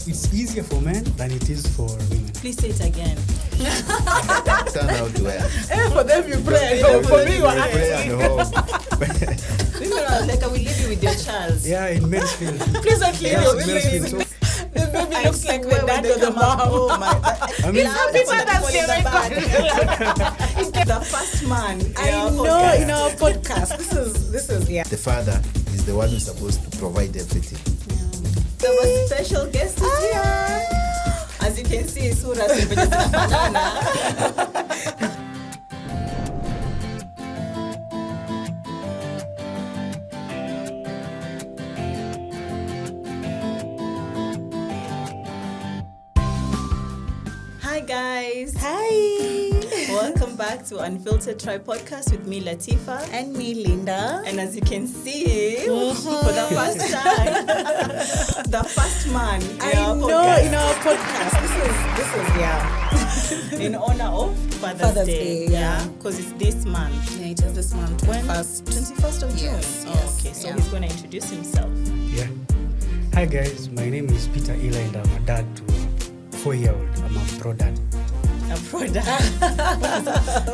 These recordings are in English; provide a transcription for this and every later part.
it's easier for men than it is for women. Please say it again. Turn out well. For them you pray at home. For me you are pray at home. Women are like, I will leave you with your child. Yeah, in men's field. Please don't leave your Men's field. women. So, The baby looks like the dad or the mom. Oh my! I mean, Happy Father's Day, my God. The first man. I know in our podcast. This is yeah. The father is the one who's supposed to provide everything. So our special guest is here. As you can see, Sura zinafanana. Hi guys. Hi. Welcome back to Unfiltered podcast with me, Latifa. And me, Linda. And as you can see, for the first time, the first man. I know in our podcast. This is yeah. In honor of Father's Day. Yeah. Because it's this month. Yeah, it is this month. 21st of June. Yes, Okay, so yeah. he's going to introduce himself. yeah. Hi guys, my name is Peter Ila and I'm a dad to a 4-year-old. I'm a pro dad. A pro dad.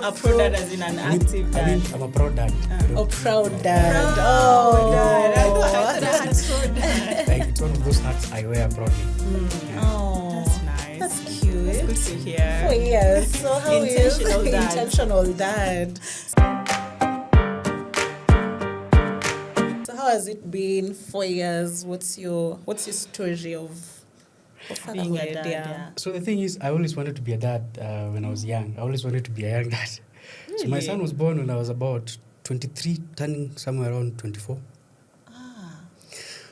A pro dad as in an active dad. I mean, I'm a pro dad. Oh, proud dad. Dad. I thought I had pro dad. Like, it's one of those hats I wear proudly. Oh, That's nice. that's cute. It's good to hear. Oh yes. So how Intentional is dad. intentional dad? So how has it been 4 years? What's your story of Being a fatherhood? dad, yeah. So the thing is, I always wanted to be a dad when I was young. I always wanted to be a young dad. So my son was born when I was about 23, turning somewhere around 24.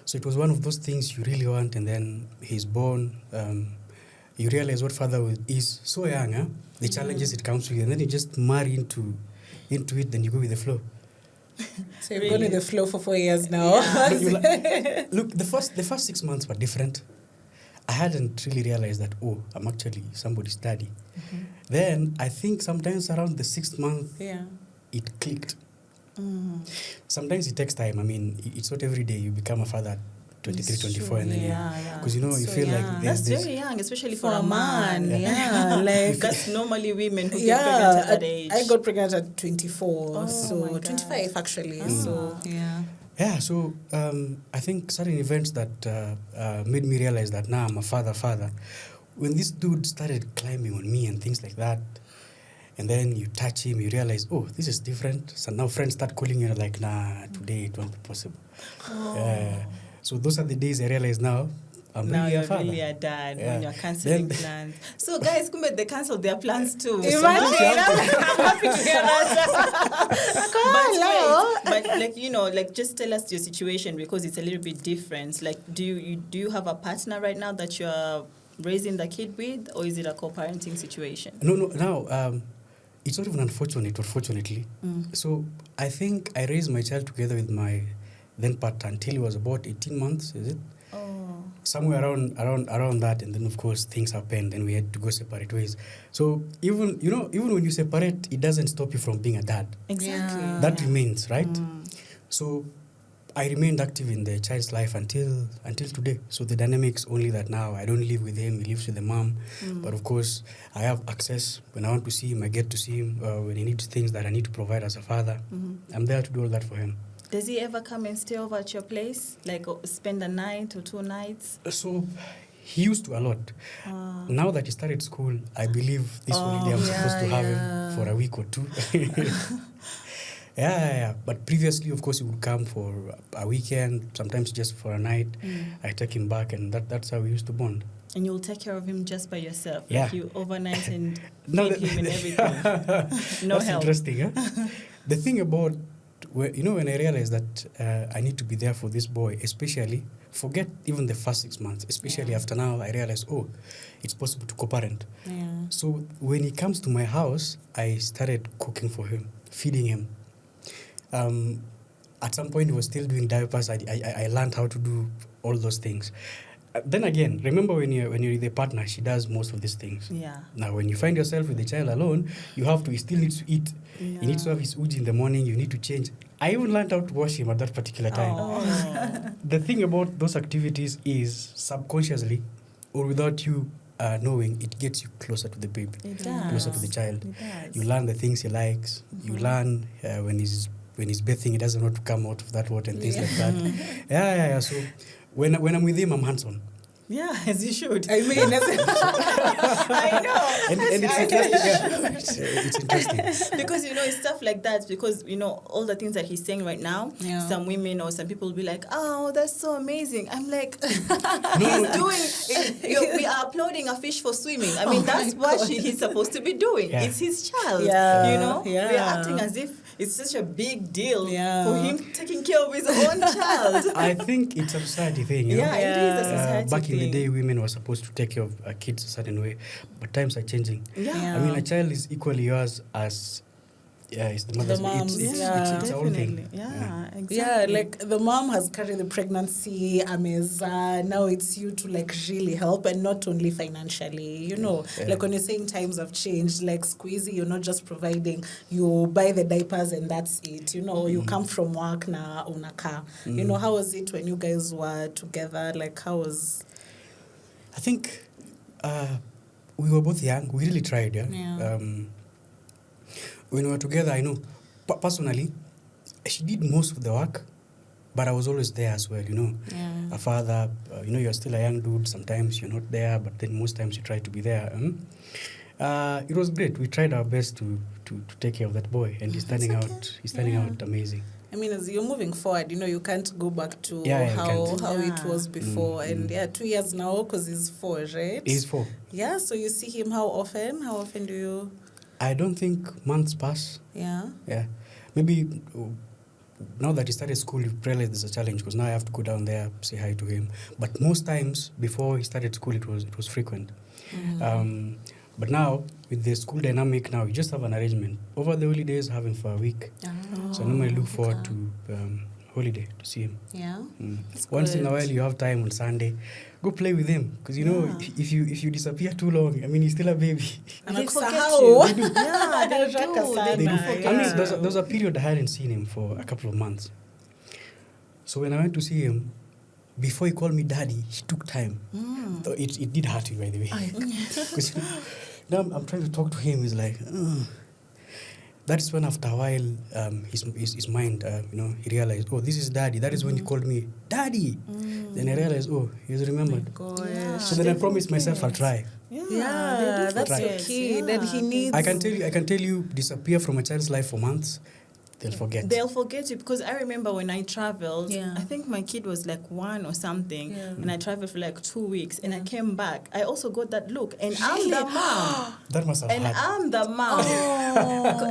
So it was one of those things you really want, and then he's born. You realize what fatherhood is so young, huh? The challenges it comes with, and then you just marry into it, then you go with the flow. So you've gone with the flow for 4 years now. Look, the first 6 months were different. I hadn't really realized that, I'm actually somebody's daddy. Then I think sometimes around the 6th month, Yeah. it clicked. Sometimes it takes time. I mean, it's not every day you become a father at 23, It's 24, true, and then yeah. because you So feel like young. there's That's this. very young, especially For for a man. yeah. Like That's normally women who get pregnant at that age. I got pregnant at 24, Oh so my God. 25 actually. So yeah. Yeah, so I think certain events that made me realize that now I'm a father. When this dude started climbing on me and things like that, and then you touch him, you realize, this is different. So now friends start calling you like, nah, today it won't be possible. So those are the days I realize now I'm Now really you're a father. really a dad Yeah. when you're cancelling Then- plans. So guys, kumbe they cancelled their plans too. Imagine. So I'm happy to hear that. but like like just tell us your situation because it's a little bit different. Like, do you have a partner right now that you're raising the kid with, or is it a co-parenting situation? No. Now, it's not even unfortunately. So I think I raised my child together with my then partner until he was about 18 months, is it? Oh. Somewhere around that, and then of course things happened and we had to go separate ways. So even when you separate, it doesn't stop you from being a dad. Exactly. Yeah. That remains, right? So I remained active in the child's life until today. So the dynamics only that now I don't live with him, he lives with the mom. But of course I have access. When I want to see him, I get to see him. When he needs things that I need to provide as a father, I'm there to do all that for him. Does he ever come and stay over at your place, like spend a night or 2 nights? So he used to a lot. Now that he started school, I believe this holiday I'm supposed to have him for a week or 2. Yeah. But previously, of course, he would come for a weekend, sometimes just for a night. I take him back, and that's how we used to bond. And you'll take care of him just by yourself? Yeah. Like you overnight and No, feed him and everything? No That's help? interesting, huh? The thing about, when I realized that I need to be there for this boy, especially, forget even the first 6 months, especially after now, I realized, it's possible to co-parent. Yeah. So when he comes to my house, I started cooking for him, feeding him. At some point, he was still doing diapers. I learned how to do all those things. Then again, remember when you're with a partner, she does most of these things. Yeah. Now, when you find yourself with the child alone, he still needs to eat. Yeah. He needs to have his uji in the morning. You need to change. I even learned how to wash him at that particular time. Oh. The thing about those activities is subconsciously, or without you knowing, it gets you closer to the baby, It closer to does. the child. It does. You learn the things he likes. You learn when he's bathing, he doesn't want to come out of that water and things like that. Yeah. So when I'm with him, I'm hands-on. Yeah, as you should. I mean, I know. And it's interesting. It's interesting. Because it's stuff like that, because all the things that he's saying right now, Yeah. some women or some people will be like, oh, that's so amazing. I'm like, No, we are applauding a fish for swimming. I mean, that's what he's supposed to be doing. Yeah. It's his child. Yeah, We are yeah. acting as if it's such a big deal Yeah. for him taking care of his own child. I think it's a society thing. You know? Yeah, it is a society Back in the thing. day, women were supposed to take care of kids a certain way, but times are changing. Yeah. I mean, a child is equally yours as it's the mother's. mom's, It's yeah. a whole thing. Definitely. Yeah, exactly. Yeah, like the mom has carried the pregnancy, now it's you to like really help, and not only financially, Yeah. like when you're saying times have changed, like squeezy, you're not just providing, you buy the diapers and that's it, you come from work na unaka. How was it when you guys were together? Like how was... I think we were both young. We really tried, yeah. Yeah. When we were together, I know, personally, she did most of the work, but I was always there as well, Yeah. A father, you're still a young dude. Sometimes you're not there, but then most times you try to be there. It was great. We tried our best to take care of that boy, and he's turning out amazing. I mean, as you're moving forward, you can't go back to Yeah, you how can't. it was before. And 2 years now, because he's 4, right? He's 4. Yeah, so you see him how often? How often do you... I don't think months pass. Yeah. Yeah. Maybe now that he started school, you realize there's a challenge, because now I have to go down there, say hi to him. But most times before he started school, it was frequent. But now, with the school dynamic now, you just have an arrangement. Over the holidays, have him for a week. So I normally look forward to holiday to see him. Yeah. Once in a good. while, you have time on Sunday, go play with him. Because if you disappear too long, I mean, he's still a baby. And They like, forget "Sahau." you. Yeah, they do. They They do do forget. I mean, forget. there was a period I hadn't seen him for a couple of months. So when I went to see him, before he called me daddy, he took time. Though it did hurt me, by the way. Because now I'm trying to talk to him. He's like, that's when after a while, his mind, he realized, oh, this is daddy. That is when he called me daddy. Then I realized, oh, he's remembered. Yeah, So then I they promised myself I'll forget. try. Yeah, Yeah, they do that's forget. your kid. And he they needs... I can tell you, disappear from a child's life for months, they'll forget. They'll forget you, because I remember when I traveled, Yeah. I think my kid was like 1 or something, Yeah. and I traveled for like 2 weeks, and I came back. I also got that look, and I'm the mom. That must have And hurt. I'm the mom.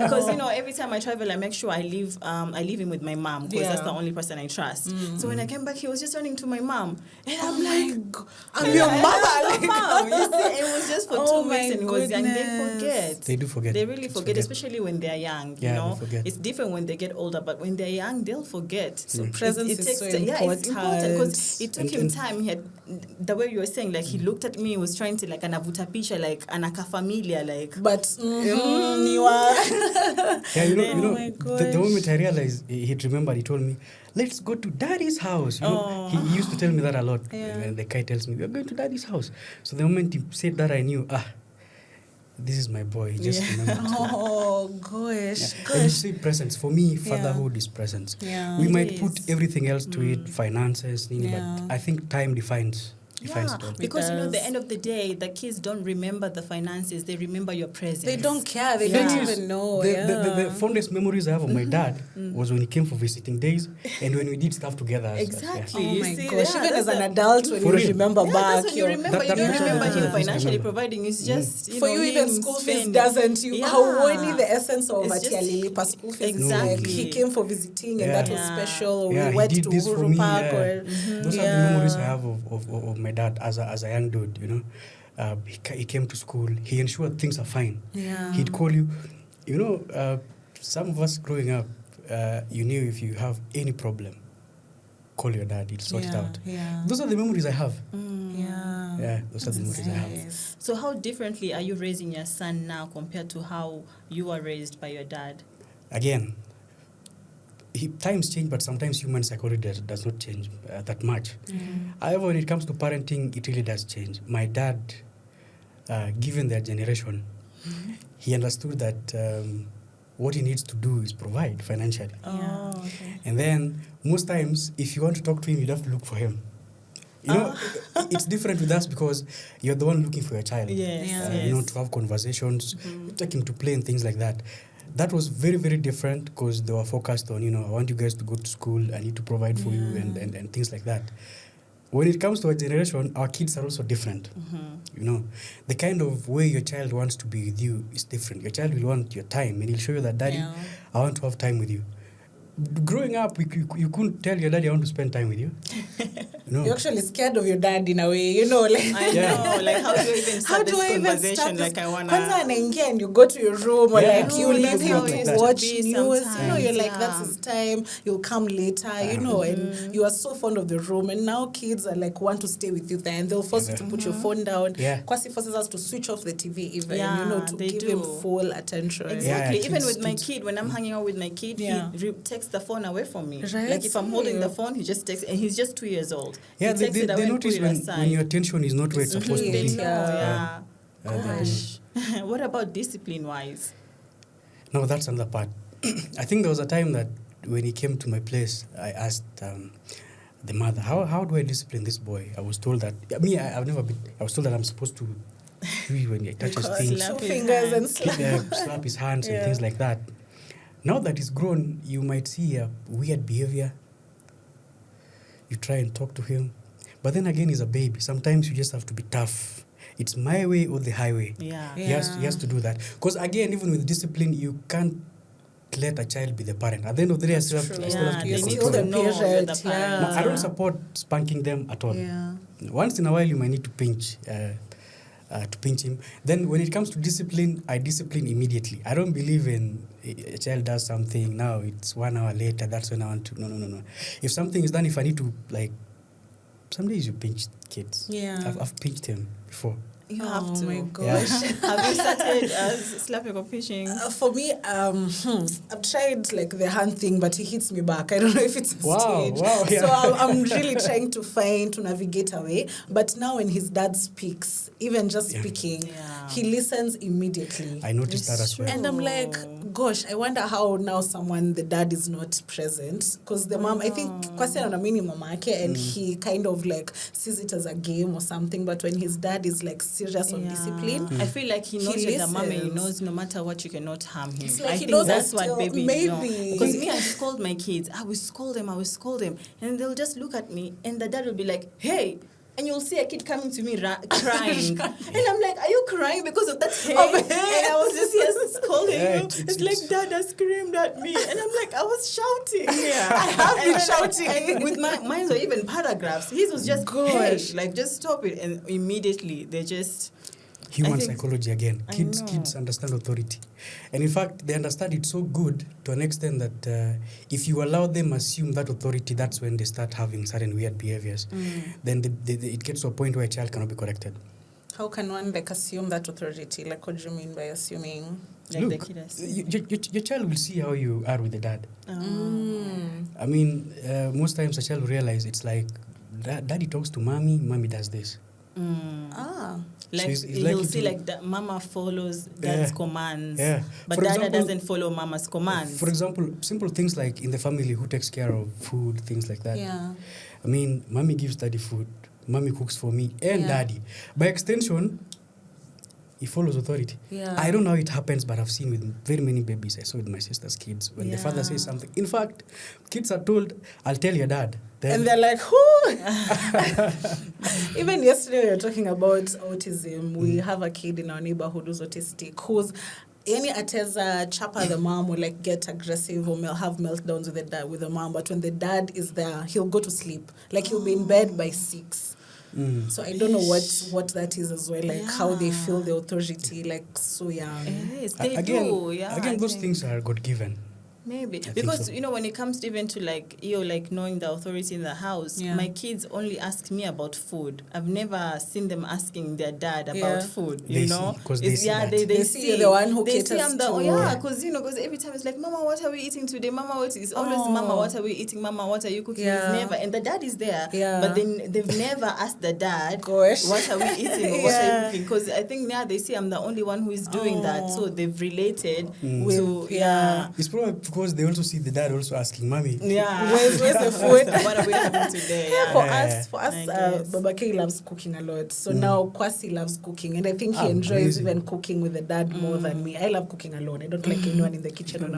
Because, every time I travel, I make sure I leave him with my mom, because that's Yeah. the only person I trust. So when I came back, he was just running to my mom. And I'm my like, God. I'm your mother. I'm the mom. You see, it was just for Oh 2 my weeks, and he was young. They goodness. forget. They do forget. They really Kids forget, especially when they're young. Yeah, they forget. It's different when they get older, but when they're young, they'll forget. So presence is so Yeah, it's important, because it took And- him and- time. He had, the way you were saying, like he looked at me, he was trying to like anavuta picha, like anaka familia, like. But you are... Yeah, Oh my the moment I realized he'd remembered, he told me, let's go to daddy's house. He used to tell me that a lot. Yeah. And the guy tells me, we're going to daddy's house. So the moment he said that, I knew, this is my boy. He just remembered. Oh, gosh. Yeah. And you say presence. For me, fatherhood is presence. Yeah. We It might is. put everything else to it, finances, Yeah. but I think time defines it all. Because at the does. end of the day, the kids don't remember the finances; they remember your presence. They don't care. They Yeah. don't even know. The fondest memories I have of my dad was when he came for visiting days and when we did stuff together. Exactly. Oh You my see, gosh. yeah, Even as that's an the- adult, when For you real. remember Yeah, back, that's when you remember. That- You don't that's remember what him I financially remember. providing. It's just for you, even him school fees spending. doesn't. You Yeah. hauoni the essence of It's a just- Lilipa school fees. It's like Exactly. he came for visiting, and Yeah. that was Yeah. special. Or Yeah, we he went did to this for Uhuru me. Park. Yeah. Or, Those are the memories I have of my dad as a young dude. He came to school. He ensured things are fine. Yeah. He'd call you. Some of us growing up, you knew if you have any problem, call your dad. He'll sort it out. Yeah. Those are the memories I have. Yeah. Yeah, those are the memories I have. Nice. So how differently are you raising your son now compared to how you were raised by your dad? Again, times change, but sometimes human psychology does not change that much. However, when it comes to parenting, it really does change. My dad, given their generation, he understood that what he needs to do is provide financially. Oh, okay. And then most times, if you want to talk to him, you'd have to look for him. You know, it's different with us because you're the one looking for your child. Yes, Yeah. You know, to have conversations, take him to play and things like that. That was very, very different because they were focused on, you know, I want you guys to go to school, I need to provide for you and things like that. When it comes to our generation, our kids are also different. You know, the kind of way your child wants to be with you is different. Your child will want your time and he'll show you that, Daddy, I want to have time with you. Growing up, you couldn't tell your daddy I want to spend time with you. No. You're actually scared of your dad in a way, you know, like I know, like how do you even start this conversation? Like I wanna. Kwanza anaingia and you go to your room or Yeah. like you No, leave that's him how it to used to watch be news. You know, sometimes, you're like, yeah. that's his time. You'll come later, you know, and you are so fond of the room. And now kids are like want to stay with you there, and they'll force you to put your phone down. Yeah. Kwasi forces us to switch off the TV even, Yeah, you know, to they give do. him full attention. Exactly. Yeah, Even kids- with my kids- kid, when I'm hanging out with my kid, Yeah. he takes the phone away from me. Right. Like if I'm holding the phone, he just takes, and he's just 2 years old. Yeah, he they, takes they, it away they and put notice it when aside. your attention is not where it's supposed to They be. know, Yeah. Gosh. What about discipline-wise? No, that's another part. I think there was a time that when he came to my place, I asked the mother, how do I discipline this boy? I was told that, I've never been, I was told that I'm supposed to do it when he touches things, Slap Two his fingers hand. and slap. slap his hands and Yeah. things like that. Now that he's grown, you might see a weird behavior. You try and talk to him. But then again, he's a baby. Sometimes you just have to be tough. It's my way or the highway. Yeah. He has to do that. Because again, even with discipline, you can't let a child be the parent. At the end of the day, I still have to Yeah, be they a need control. to know you're the parent, parent. yeah. No, I don't support spanking them at all. Yeah. Once in a while, you might need to pinch him. Then when it comes to discipline, I discipline immediately. I don't believe in a child does something, now it's 1 hour later, that's when I want to. No. If something is done, if I need to, like, some days you pinch kids. Yeah. I've pinched him before. You Oh have to. my gosh. Have you started slapping or pitching? For me, I've tried like the hand thing, but he hits me back. I don't know if it's a Wow, stage. wow, yeah. So I'm really trying to navigate away. But now when his dad speaks, even just Yeah. speaking, Yeah. he listens immediately. I noticed that as well. And I'm like, gosh, I wonder how now the dad is not present. Because the mom, I think, Kwasi anamini mama yake, and he kind of like sees it as a game or something. But when his dad is like serious on discipline, I feel like he knows He you're the mom and he listens. knows no matter what you cannot harm him. It's like I he think knows that's that what still- babies know. maybe. Because me, I scold my kids. I will scold them. And they'll just look at me and the dad will be like, hey. And you'll see a kid coming to me crying. And I'm like, are you crying because of that hey? And I was just here scolding Yeah, you. it's- It's like, Dad has screamed at me. And I'm like, I was shouting. Yeah. I have been And then shouting. and with mine were even paragraphs. His was just, hey, Gosh. like, just stop it. And immediately they just... Human I think- psychology again. I Kids know. understand authority. And in fact, they understand it so good to an extent that if you allow them assume that authority, that's when they start having certain weird behaviors. Then it gets to a point where a child cannot be corrected. how can one like assume that authority? Like, what do you mean by assuming? Like the Look, kid has- your child will see how you are with the dad. Mm. I mean, most times a child will realize it's like, daddy talks to mommy does this. Ah. Like So it's he'll likely see to- like that mama follows dad's Yeah. commands, Yeah. but For dada example- doesn't follow mama's commands. For example, simple things like in the family, who takes care of food, things like that. Yeah. I mean, mommy gives daddy food, mommy cooks for me and Yeah. daddy. By extension, he follows authority. Yeah. I don't know how it happens, but I've seen with very many babies. I saw with my sister's kids. When the father says something, in fact, kids are told, I'll tell your dad. Then And they're like, who? Even yesterday we were talking about autism. We have a kid in our neighborhood who's autistic, who's any ateza chapa the mom will like get aggressive or have meltdowns with the dad, with the mom. But when the dad is there, he'll go to sleep. Like he'll be in bed by 6. So I don't know what that is as well, like how they feel the authority, like so young. Yes, they again, do. Yeah, again, I those think. things are God given. Maybe think because so. you know when it comes to even to like like knowing the authority in the house, Yeah. my kids only ask me about food. I've never seen them asking their dad about Yeah. food. They You see, know, 'cause they It's- see yeah, that. they They see you're the one who they see caters I'm the to- yeah, because because every time it's like, Mama, what are we eating today? Mama, what is always Mama, what are we eating? Mama, what are you cooking? Yeah. It's never, and the dad is there, Yeah. but then they've never asked the dad, Gosh. what are we eating or what are you Yeah. cooking? Because I think now they see I'm the only one who is doing that, so they've related Mm. to yeah. It's probably because they also see the dad also asking mommy. Yeah. Where's the food? What are we having today? Yeah. For us, I guess. Baba K loves cooking a lot. So now Kwasi loves cooking, and I think he Ah, enjoys amazing. even cooking with the dad more than me. I love cooking alone. I don't like anyone in the kitchen when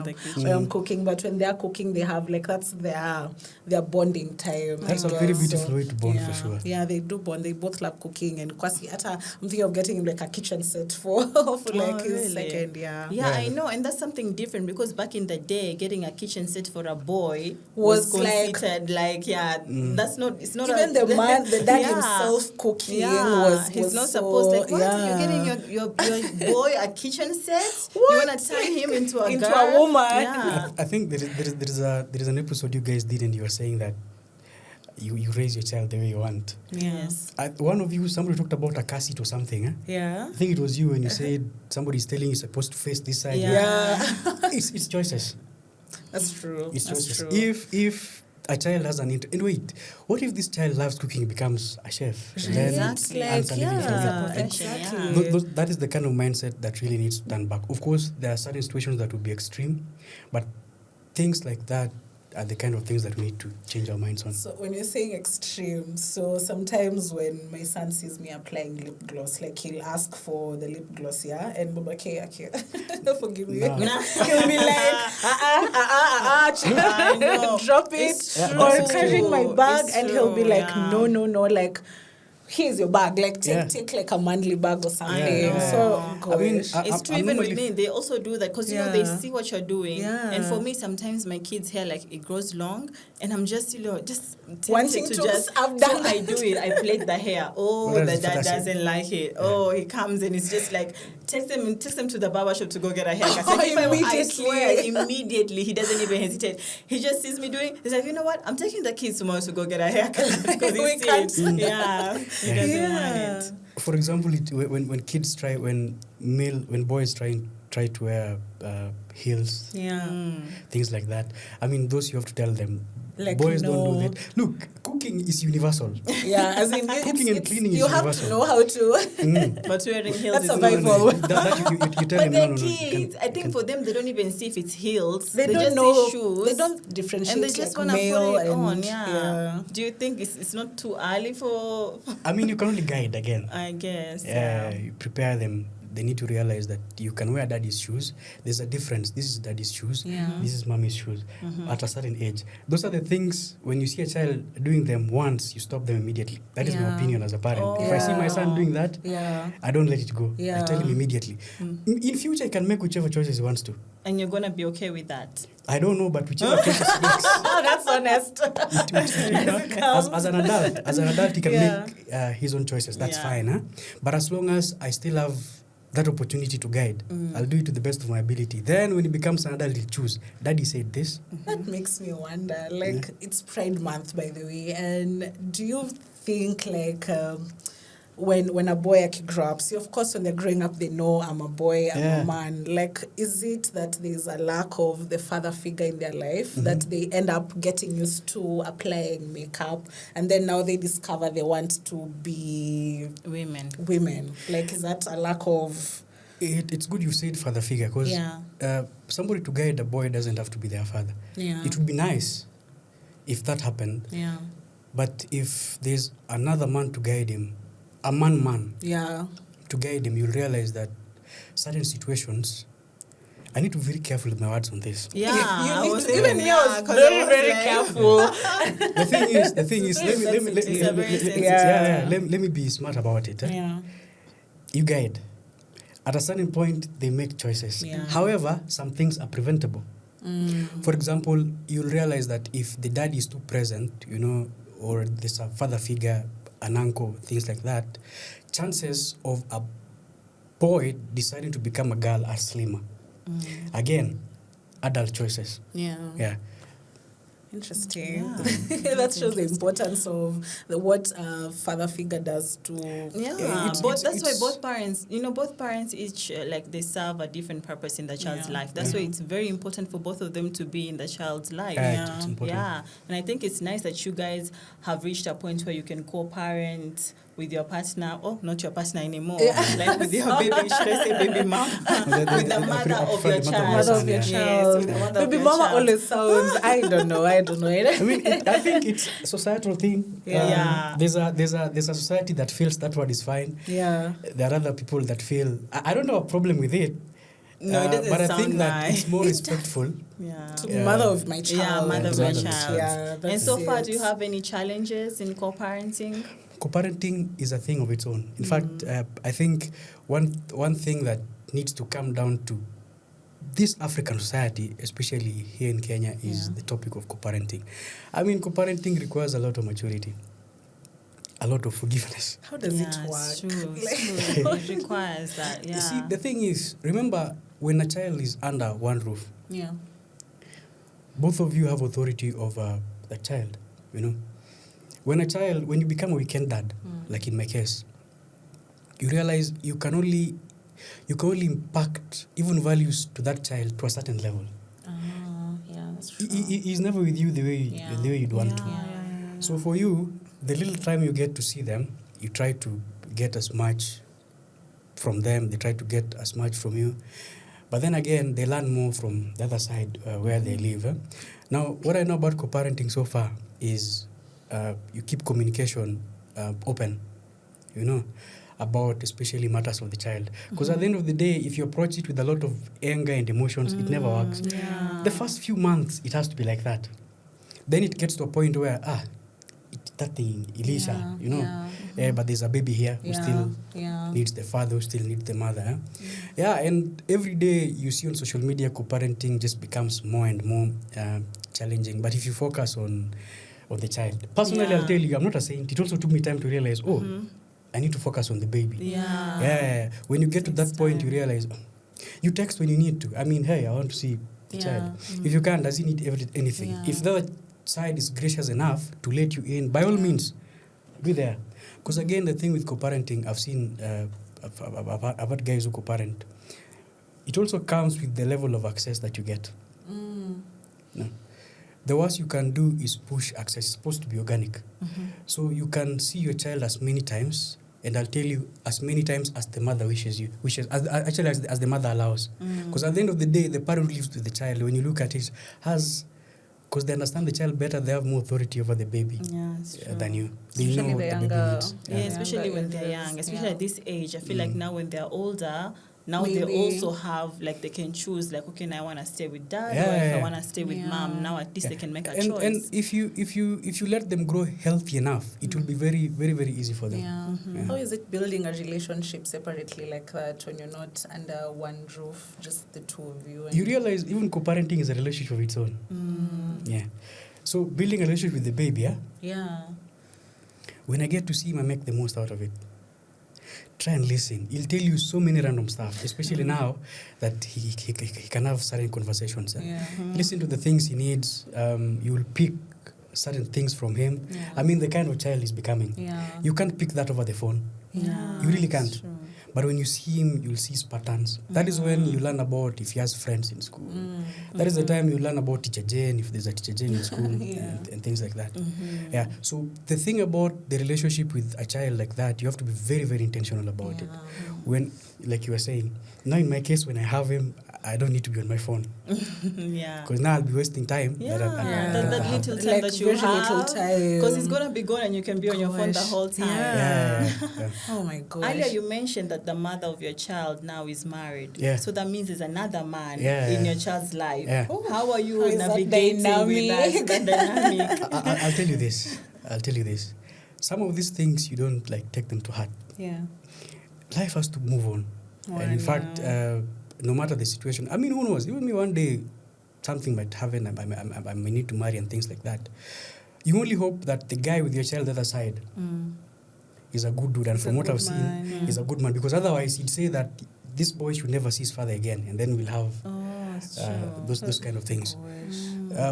I'm cooking. But when they're cooking, they have like that's their bonding time. That's I a very guess. beautiful way to bond, yeah, for sure. Yeah, they do bond. They both love cooking, and Kwasi, I'm thinking of getting him like a kitchen set for like his really? second. Yeah. Yeah, I know, and that's something different because back in the day, getting a kitchen set for a boy Was considered like that's not. It's not Even the dad Yeah. himself cooking Yeah, was he's not so, supposed like what yeah. you're getting your boy a kitchen set. You What? wanna turn him into a Into a girl? woman. Yeah. I think there is an episode you guys did and you were saying that you raise your child the way you want. Yes. One of you, somebody talked about a cassette or something. Eh? Yeah. I think it was you when you said somebody's telling you supposed to face this side. Yeah. It's choices. That's true. It's That's choices. true. If a child has an interest, and wait, what if this child loves cooking, becomes a chef? Then Exactly. earns a living from Yeah, it. exactly. That is the kind of mindset that really needs to turn back. Of course, there are certain situations that would be extreme, but things like that are the kind of things that we need to change our minds on. So when you're saying extreme, so sometimes when my son sees me applying lip gloss, like he'll ask for the lip gloss, yeah, and Baba K, forgive me, No. he'll be like, I know. drop it, It's true. or It's carrying my true. bag, It's and he'll be true, like, yeah. no, like, here's your bag, like Yeah. take like a manly bag or something. Yeah. So I mean, gosh. I- It's true. I'm Even with normally- me, they also do that because you know they Yeah. see what you're doing. Yeah. And for me, sometimes my kids' hair like it grows long, and I'm just just tempted Wanting to just. I've done so I do it. I plait the hair. Oh, What the does dad Father say? doesn't like it. Oh, he comes and it's just like takes them to the barber shop to go get a haircut. Oh, Like, if I immediately. swear, immediately he doesn't even hesitate. He just sees me doing. He's like, you know what? I'm taking the kids tomorrow to go get a haircut because We he can't- sees. Yeah, he doesn't want it. For example, when kids try, when boys try to wear heels, Yeah. things like that. I mean, those you have to tell them. Like, Boys don't no. do that. Look, cooking is universal. Yeah, as in Cooking and cleaning is you have universal. to know how to. But wearing heels That's is survival. not. That you tell But them, the no, you kids, can- I think for them, they don't even see if it's heels. They don't just know. see shoes. They don't differentiate. And they just like want to male put it and, on, yeah. Do you think it's not too early for... I mean, you can only guide again. I guess, You prepare them. They need to realize that you can wear daddy's shoes. There's a difference. This is daddy's shoes. Yeah. This is mommy's shoes. At a certain age, those are the things. When you see a child doing them once, you stop them immediately. That is my Yeah. opinion as a parent. Oh. If I see my son doing that, Yeah. I don't let it go. Yeah. I tell him immediately. In future, he can make whichever choices he wants to. And you're going to be okay with that? I don't know, but whichever choices he makes. That's honest. As an adult, he can Yeah. make his own choices. That's Yeah. fine. Huh? But as long as I still have that opportunity to guide, I'll do it to the best of my ability. Then when he becomes an adult, he'll choose. Daddy said this. That makes me wonder. Like, it's Pride Month, by the way. And do you think, like, when a boy grows up, see, of course, when they're growing up, they know I'm a boy, I'm Yeah. a man. Like, is it that there's a lack of the father figure in their life that they end up getting used to applying makeup, and then now they discover they want to be women? Like, is that a lack of... It's good you said father figure, because Yeah. somebody to guide a boy doesn't have to be their father. Yeah. It would be nice if that happened. Yeah. But if there's another man to guide him, a man Yeah. to guide him, you'll realize that certain situations, I need to be very careful with my words on this. Yeah, You I need was to- even even yeah, yours, 'cause very, I was very like- careful. The thing is, let me be smart about it. Yeah. You guide. At a certain point, they make choices. Yeah. However, some things are preventable. For example, you'll realize that if the dad is too present, or there's a father figure, an uncle, things like that, chances of a boy deciding to become a girl are slimmer. Again, adult choices. Yeah. Interesting. Yeah. That shows the importance of what a father figure does to. Yeah, It's- but it's- that's why it's- both parents each like they serve a different purpose in the child's Yeah. life. That's Yeah. why it's very important for both of them to be in the child's life. It's important. Yeah, and I think it's nice that you guys have reached a point where you can co-parent with your partner. Oh, not your partner anymore. Like with your baby, should I say baby mom? With the mother of your child. Mother of your Yes, child. with the mother of Baby your mama child. always sounds. I don't know. I think it's a societal thing. Yeah. There's a society that feels that word is fine. Yeah. There are other people that feel I don't have a problem with it. No, it doesn't but I sound think that nice. it's more respectful. Yeah. To Yeah. mother of my child. Yeah, mother of Yeah. your Yeah. child. Yeah, And that's so far, it. do you have any challenges in co-parenting? Co-parenting is a thing of its own. In fact, I think one thing that needs to come down to this African society, especially here in Kenya, is Yeah. the topic of co-parenting. I mean, co-parenting requires a lot of maturity, a lot of forgiveness. How does it work? It's true. It's true. It requires that. Yeah. You see, the thing is, remember, when a child is under one roof, Yeah. both of you have authority over the child, you know. When you become a weekend dad, like in my case, you realize you can only impact even values to that child to a certain level. Yeah, that's true. He's never with you the way you'd want to. So for you, the little time you get to see them, you try to get as much from them. They try to get as much from you. But then again, they learn more from the other side where they live. Now, what I know about co-parenting so far is you keep communication open, you know, about especially matters of the child. Because at the end of the day, if you approach it with a lot of anger and emotions, it never works. Yeah. The first few months, it has to be like that. Then it gets to a point where, that thing, Elisha, you know, but there's a baby here who still needs the father, who still needs the mother. Yeah, and every day you see on social media, co-parenting just becomes more and more challenging. But if you focus on the child, personally, I'll tell you, I'm not a saint. It also took me time to realize, I need to focus on the baby. Yeah. When you get to that point, you realize, you text when you need to. I mean, hey, I want to see the child. If you can't, does he need anything? Yeah. If the other side is gracious enough to let you in, by all means, be there. Because again, the thing with co-parenting, I've seen, I've had guys who co-parent. It also comes with the level of access that you get. No. The worst you can do is push access. It's supposed to be organic. So you can see your child as many times, and I'll tell you, as many times as the mother wishes, as the mother allows. Because at the end of the day, the parent who lives with the child, when you look at it, because they understand the child better, they have more authority over the baby than you. They Especially know the what the baby younger- needs. Yeah, especially when they're Elders, young, especially at this age. I feel like now when they're older, now they Maybe. also have, like, they can choose, like, okay, now I want to stay with dad, or Yeah. if I want to stay with mom, now at least they can make a choice. And if you let them grow healthy enough, it will be very, very, very easy for them. Yeah. How is it building a relationship separately like that when you're not under one roof, just the two of you? And You realize even co-parenting is a relationship of its own. Yeah. So building a relationship with the baby, when I get to see him, I make the most out of it. Try and listen. He'll tell you so many random stuff, especially now that he can have certain conversations. Listen to the things he needs. You will pick certain things from him. I mean, the kind of child he's becoming. You can't pick that over the phone. You really can't. True. But when you see him, you'll see his patterns. That is when you learn about if he has friends in school. That is the time you learn about teacher Jane, if there's a teacher Jane in school, and things like that. Yeah. So the thing about the relationship with a child like that, you have to be very, very intentional about it. When, like you were saying, now in my case, when I have him, I don't need to be on my phone. Yeah. Because now I'll be wasting time. Yeah, that that little time Like that you very have, little time. because it's gonna be gone and you can be on your phone the Gosh. whole time. Yeah. Oh my gosh. Earlier you mentioned that the mother of your child now is married. Yeah. So that means there's another man Yeah. in your child's life. Yeah. How are you How is that navigating with dynamic? that dynamic? I'll tell you this. Some of these things you don't take them to heart. Yeah. Life has to move on. And in fact, no matter the situation, I mean, who knows? Even me one day, something might happen. I may need to marry and things like that. You only hope that the guy with your child the other side is a good dude, and from what I've seen, is a good man. Because otherwise, he'd say that this boy should never see his father again, and then we'll have That's true. Those kind of things.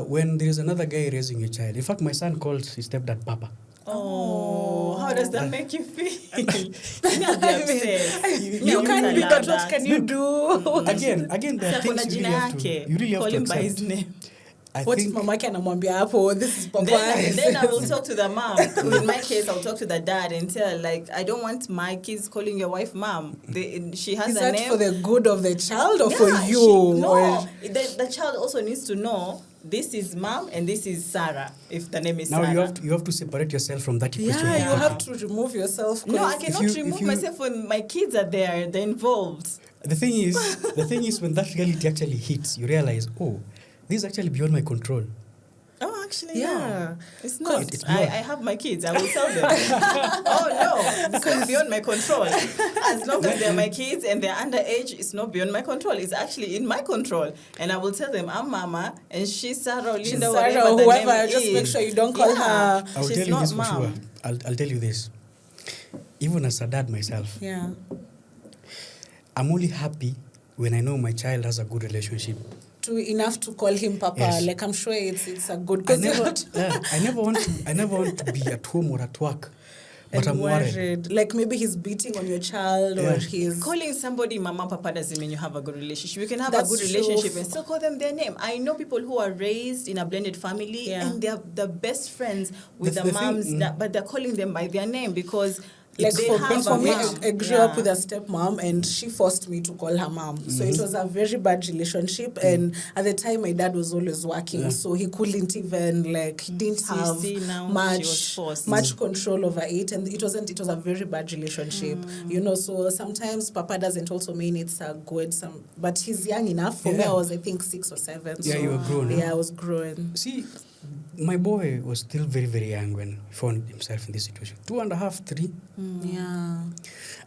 When there is another guy raising your child, in fact, my son calls his stepdad Papa. Oh, how does that make you feel? I'll be upset. You can't be, but what can you do? Again, there are things you really have Call to him by his accept. name. I What if think mama can amwambia hapo, this is Papa? Then I will talk to the mom. In my case, I'll talk to the dad and tell her, like, I don't want my kids calling your wife mom. She has Is a that name. for the good of the child or for Yeah, you? No, the child also needs to know this is mom and this is Sarah, if the name is now Sarah. you have to separate yourself from that equation. Yeah, you have to remove yourself. No, I 'cause cannot if remove you- myself when my kids are there, they're involved. The thing is, when that reality actually hits, you realize, oh, this is actually beyond my control. Oh, actually, Yeah. no. It's not. It's I beyond. have my kids. I will tell them. Oh, no. It's not beyond my control. As long as they're my kids and they're underage, it's not beyond my control. It's actually in my control. And I will tell them, I'm Mama, and she's Sarah or Linda, She's whatever Sarah or the whoever, name just is. make sure you don't call her. I'll She's tell you not this for mom. sure. I'll tell you this. Even as a dad myself, Yeah. I'm only happy when I know my child has a good relationship. Enough to call him Papa. Yes. Like, I'm sure it's a good. I 'cause never want to be at home or at work, but and I'm worried. Like maybe he's beating on your child or Yeah. he's. Calling somebody Mama Papa doesn't mean you have a good relationship. You can have That's a good true. relationship and still call them their name. I know people who are raised in a blended family Yeah. and they're the best friends with The the thing- moms, but they're calling them by their name because Like they for have me, a mom. I grew up with a stepmom and she forced me to call her mom. So it was a very bad relationship. And at the time, my dad was always working. Yeah. So he couldn't even, like, he didn't So you have see, now she was forced. much control over it. And it was a very bad relationship. You know, so sometimes Papa doesn't also mean it's a good, but he's young enough. For me, Yeah. I was, I think, 6 or 7. Yeah, so you were grown, Yeah, huh? I was grown. See, my boy was still very, very young when he found himself in this situation. 2.5, 3. Yeah.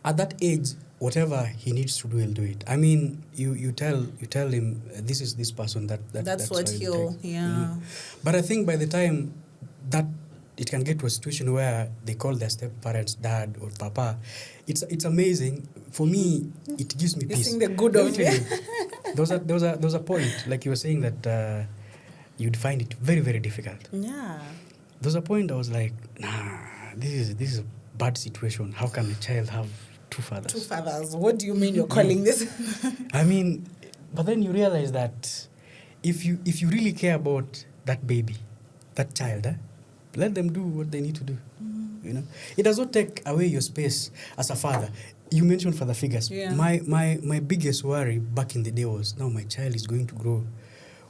At that age, whatever he needs to do, he'll do it. I mean, you tell him this is this person That's what how he'll, take, yeah. But I think by the time that it can get to a situation where they call their step parents dad or papa, it's amazing. For me, it gives me You're peace. seeing the good Let me of tell it. you, there was a point, like you were saying, that you'd find it very, very difficult. Yeah. There was a point I was like, nah, this is a bad situation. How can a child have two fathers? 2 fathers. What do you mean you're calling this? I mean, but then you realize that if you really care about that baby, that child, let them do what they need to do. You know, it does not take away your space as a father. You mentioned father figures. Yeah. My biggest worry back in the day was, now my child is going to grow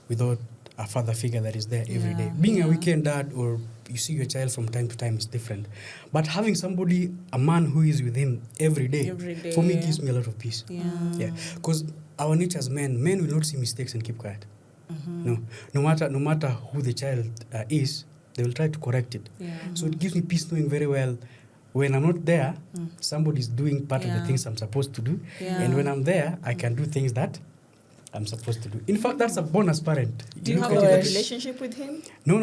without a father figure that is there every day. Being a weekend dad, or you see your child from time to time, is different. But having somebody, a man who is with him every day, for me gives me a lot of peace. Yeah, because our nature as men will not see mistakes and keep quiet. No matter who the child is, they will try to correct it. So it gives me peace knowing very well, when I'm not there, somebody's doing part of the things I'm supposed to do. And when I'm there, I can do things that I'm supposed to do. In fact, that's a bonus parent. Do you look have at a it good as- relationship with him? No,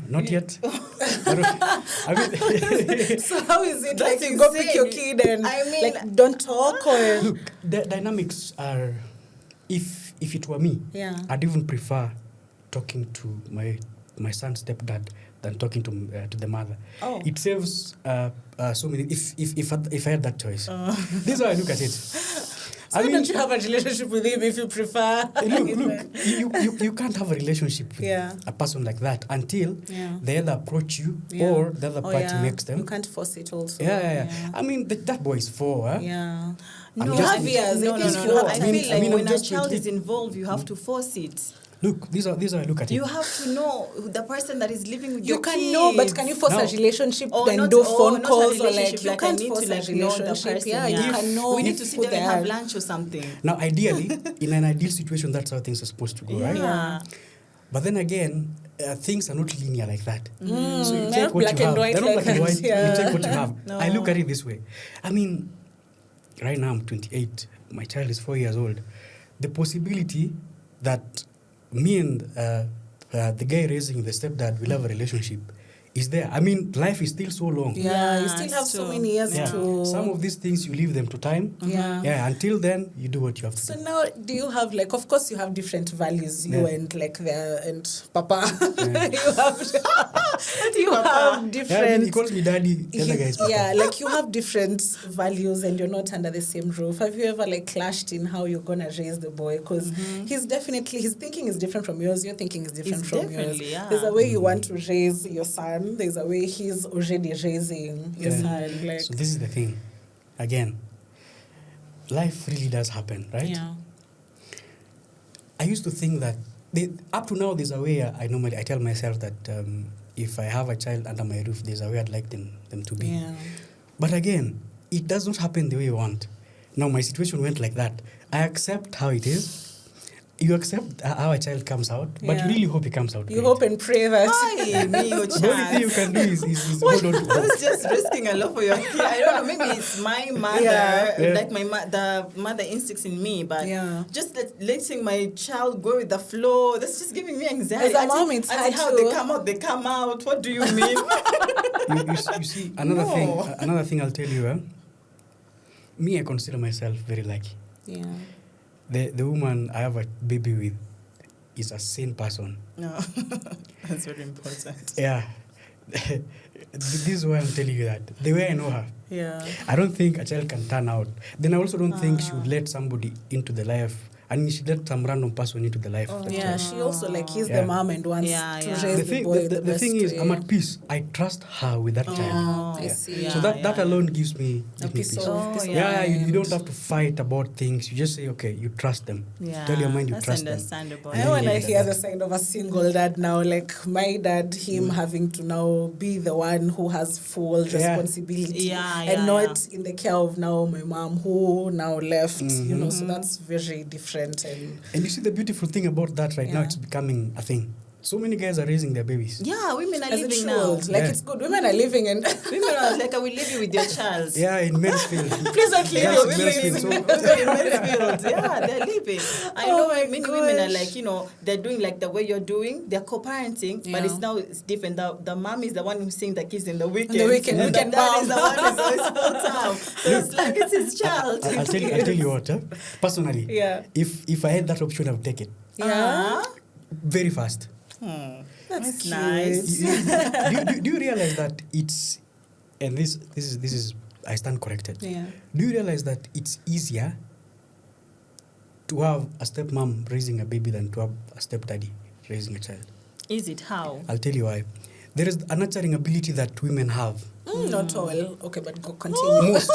not yet. I mean, So how is it That's like you go pick your insane. kid and I mean- like don't talk or look, the dynamics are, if it were me, Yeah. I'd even prefer talking to my son's stepdad than talking to the mother. Oh. It saves so many. If I had that choice, this is how I look at it. so why don't you have a relationship with him if you prefer? Look, you can't have a relationship with a person like that until they either approach you or the other party makes them. You can't force it also. Yeah. I mean, that boy is 4. Huh? Yeah. I'm No, just- I feel, no. It is I four. feel I mean, like I'm when a just child thinking- is involved, you have to force it. Look, these are how I look at it. You have to know the person that is living with You your can kids. know, but can you force No. a relationship Oh, and not- do oh, phone not a calls or like relationship, you like I can't need force to, a like, know the relationship? person, Yeah, you can know. We need to sit who down and they have are. lunch or something. Now, ideally, in an ideal situation, that's how things are supposed to go, right? Yeah. But then again, things are not linear like that. So you they're take not what black you and have. white They're not like black and that, white. yeah. You take what you have. No. I look at it this way. I mean, right now I'm 28. My child is 4 years old. The possibility that me and the guy raising the stepdad will have a relationship is there. I mean, life is still so long. Yeah, you Yeah, still have it's so true. many years Yeah. to. Some of these things you leave them to time. Yeah. Yeah. Until then, you do what you have to So do. now, do you have like? Of course, you have different values. You Yeah. and like and Papa. Yeah. you have. you Papa? have Yeah, I different. mean, he calls me daddy. The other guy is papa. Yeah, like you have different values and you're not under the same roof. Have you ever like clashed in how you're gonna raise the boy? Because his thinking is different from yours. Your thinking is different It's from yours. definitely, yeah. There's a way you want to raise your son. There's a way he's already raising your Yeah. son. Like So this is the thing. Again, life really does happen, right? yeah, I used to think that up to now there's a way I tell myself that if I have a child under my roof, there's a way I'd like them to be. yeah. But again, it does not happen the way you want. Now my situation went like that. I accept how it is. You accept how a child comes out, but you Yeah. really hope he comes out You great. hope and pray that. Ay, me, your The only thing you chance. can do is hold on to I hope. was just risking a lot for your kid. I don't know, maybe it's my mother, Yeah. like the mother instincts in me, but Yeah. just letting my child go with the flow, that's just giving me anxiety. As a mom, it's hard how to- they come out. What do you mean? You see, another thing I'll tell you, me, I consider myself very lucky. Yeah. The woman I have a baby with is a sane person. No, that's very important. Yeah. This is why I'm telling you that. The way I know her, Yeah. I don't think a child can turn out. Then I also don't think she would let somebody into the life. I mean, she let some random person into the life of the Yeah, child. she also like he's Yeah. the mom and wants Yeah, to yeah. raise the boy the The best thing is, way. I'm at peace. I trust her with that child. Oh, I Yeah. see. So that alone gives me peace peace. of- Oh, peace of Yeah, you mind. don't have to fight about things. You just say, okay, you trust them. Yeah, Tell your mind you that's trust them. understandable. And I then when you I leave it hear at the that. side of a single dad now, like my dad, him having to now be the one who has full Yeah. responsibility Yeah, and yeah, not in the care of now my mom who now left, you know, Mm-hmm. so that's very different. And And you see the beautiful thing about that right now, Yeah. it's becoming a thing. So many guys are raising their babies. Yeah, women are as it living now. should, like Yeah. it's good. Women are living and Women are like, I will leave you with your child. Yeah, in Mansfield. please don't leave Yeah, your Girls in women Mansfield. in So, Mansfield. Yeah, they're living. I Oh know my many women are gosh. like, they're doing like the way you're doing. They're co-parenting, but Yeah. it's different. The mom is the one who's seeing the kids in the weekend. weekend, and weekend the dad is mom. the one who's always full time. So it's like it's his child. I'll tell you what, personally, Yeah. if I had that option, I would take it yeah, very fast. that's cute. nice. Do you realize that it's, and this is I stand corrected. Yeah. Do you realize that it's easier to have a stepmom raising a baby than to have a stepdaddy raising a child? Is it how? I'll tell you why. There is a nurturing ability that women have. Not all. Okay, but go continue. Most.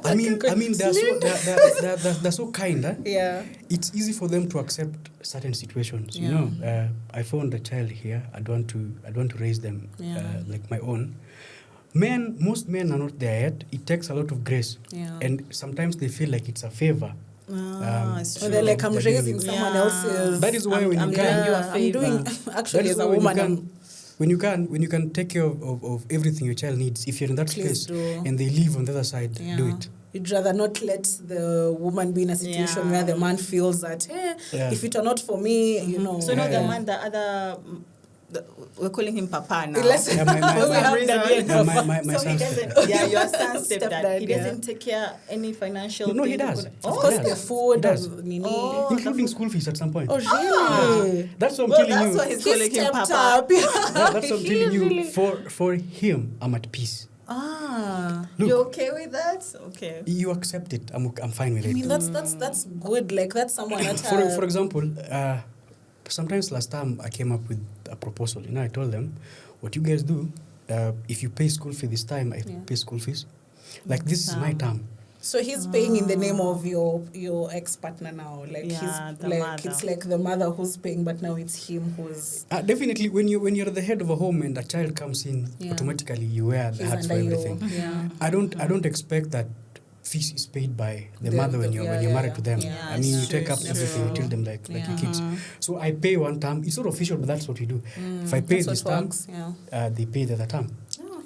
I mean, they're so kind. Huh? Yeah. It's easy for them to accept certain situations. You Yeah. know, I found a child here. I'd want to raise them Yeah. like my own. Most men are not there yet. It takes a lot of grace, Yeah. and sometimes they feel like it's a favor. It's Or true. they're like, I'm They're raising doing- someone Yeah. else's. That is why when I'm you doing can, you a I'm favor. doing, that actually, is as a why when you woman, can, when you can take care of everything your child needs, if you're in that Please space do. and they live on the other side, do Yeah. it. You'd rather not let the woman be in a situation Yeah. where the man feels that, Yeah. if it were not for me, you know. So not the Yeah. man, we're calling him Papa now. Unless Yeah, my- we have reason. daddy and Yeah, papa. my So he son's doesn't. Yeah, your son's stepdad. Stepdad, He yeah. doesn't take care any financial. No, he thing. does. Of Oh, course, Yes. the food He does. and nini. Oh. including school fees at some point. Oh, really? That's what I'm well, telling that's you. why he's He calling him stepped Papa. up. Yeah, that's what I'm He telling you. really- For him, I'm at peace. Ah. Look. You okay with that? Okay. You accept it. I'm fine with I it. mean, that's good. Like, that's someone that... For example, sometimes last time I came up with a proposal. I told them, what you guys do, if you pay school fee this time, I pay school fees. Like, this is my term. So he's paying in the name of your ex-partner now. Like, Yeah, he's the like, mother. it's like the mother who's paying, but now it's him who's... Definitely, when you're at the head of a home and a child comes in, Yeah. automatically you wear the He's hats for under you. everything. Yeah. I don't expect that fees is paid by the The- mother when the- you're yeah, when you're yeah, married to them. yeah. I mean, you It's take true, up it's everything. You true. tell them like your Yeah. kids. So I pay one term. It's not official, but that's what we do. If I pay That's this what term, works, yeah. they pay the other term.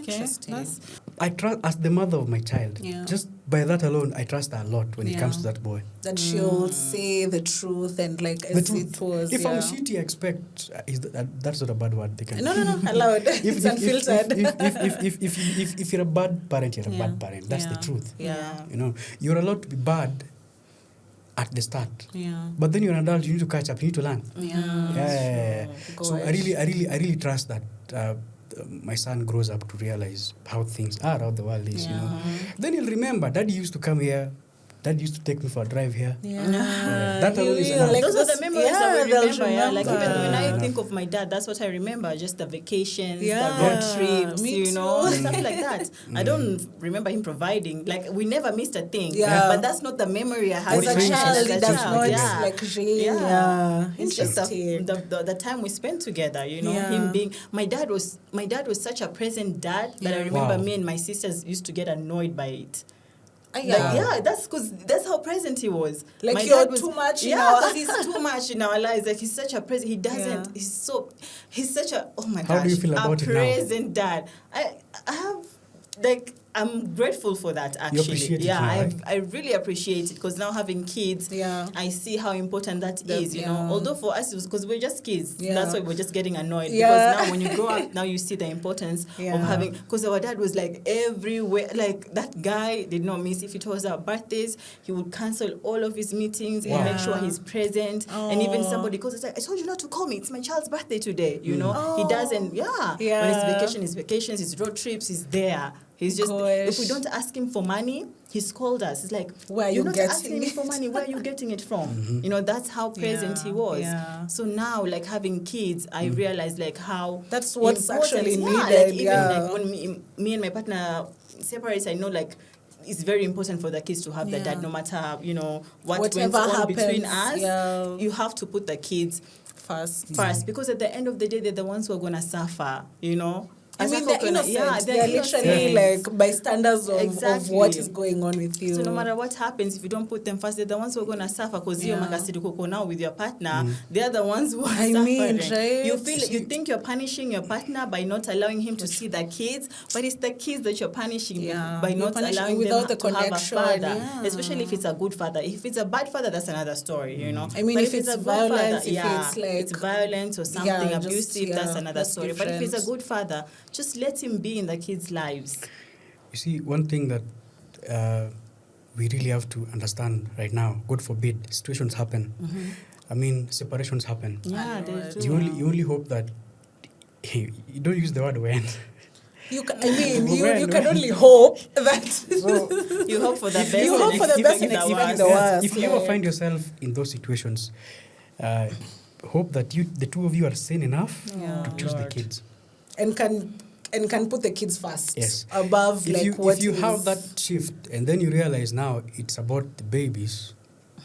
Okay. Interesting. That's I trust as the mother of my child. Yeah. Just by that alone, I trust her a lot when it comes to that boy. That she'll say the truth and like The as truth. it was. If I'm shitty, I expect that's not a bad word. They can. No, allowed. It's unfiltered. If you're a bad parent, you're a bad parent. That's the truth. Yeah. You know, you're allowed to be bad at the start. Yeah. But then you're an adult. You need to catch up. You need to learn. Yeah. So I really trust that. My son grows up to realize how things are, how the world is, you know. Then he'll remember, Daddy used to come here, Dad used to take me for a drive here. That alone is enough. Those are the memories that we remember. Yeah. Like even when I Enough. think of my dad, that's what I remember. Just the vacations, the Yeah. road trips, Me you know, too. stuff like that. I don't remember him providing. Like we never missed a thing. Yeah. But that's not the memory I had. As a Things child, is- it things does like not that. like yeah. It's just Interesting. the time we spent together, you know, Yeah. him being my dad was such a present dad that I remember Wow. me and my sisters used to get annoyed by it. Yeah. That's because that's how present he was. Like My you're dad was, too much in Yeah, our- because he's too much in our lives. Like he's such a present. He doesn't. Yeah. He's such a. Oh my How gosh. do you feel about a it now? present dad. I have like. I'm grateful for that actually. appreciate it yeah, now, right? I really appreciate it because now having kids, Yeah. I see how important that is. You know, yeah. although for us it was because we're just kids. Yeah. That's why we're just getting annoyed. Yeah. Because now when you grow up, now you see the importance Yeah. of having. Because our dad was like everywhere. Like that guy did not miss. If it was our birthdays, he would cancel all of his meetings and make sure he's present. And even somebody calls, it's like, I told you not to call me. It's my child's birthday today. You know, he doesn't. Yeah. Yeah. When it's vacation, his vacations, his road trips, he's there. He's just, if we don't ask him for money, he's called us. It's like, Where are you're you not getting asking me it? for money. Where are you getting it from? You know, that's how present he was. Yeah. So now, like having kids, I realize like how That's what's important- actually Like needed, even yeah. like when me and my partner separate, I know like it's very important for the kids to have the dad, no matter you know what Whatever went on happens, between us. yeah. You have to put the kids first because at the end of the day, they're the ones who are gonna suffer. You know. I As mean, a they're coconut, innocent. they're They're literally innocent. like bystanders of Exactly. what is going on with you. So no matter what happens, if you don't put them first, they're the ones who are going to suffer. Because you makasiriko now with your partner, they're the ones who are I suffering. mean, right? You think you're punishing your partner by not allowing him to see the kids, but it's the kids that you're punishing by You're not punishing allowing without them the to have a connection, father. yeah. Especially if it's a good father. If it's a bad father, that's another story, you know. I mean, But if it's a good violence, father, if it's like it's violence or something just, abusive, that's another that's story. But if it's a different. good father, just let him be in the kids' lives. You see, one thing that we really have to understand right now, God forbid, situations happen. I mean, separations happen. Yeah, they do. You only hope that you don't use the word when. You can When? only hope that So, You hope for the best. You hope for the best and expect expect the the worst. worst. if you ever find yourself in those situations, hope that the two of you are sane enough to choose the Lord. kids. and can put the kids first. Yes. Above If you have that shift and then you realize now it's about the babies,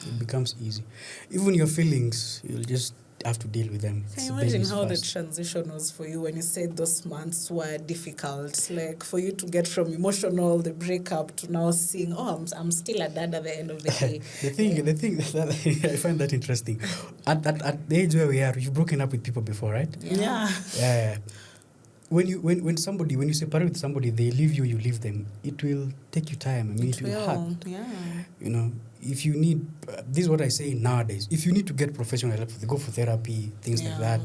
it becomes easy. Even your feelings, you'll just have to deal with them. It's Can the you imagine babies how the first. transition was for you when you said those months were difficult? Like for you to get from emotional, the breakup, to now seeing, I'm still a dad at the end of the day. The thing that I find that interesting. At the age where we are, you've broken up with people before, right? Yeah. When you separate with somebody, they leave you, you leave them. It will take you time. I mean, it will hurt. Yeah. You know, if you need, this is what I say nowadays. If you need to get professional help, go for therapy, things like that.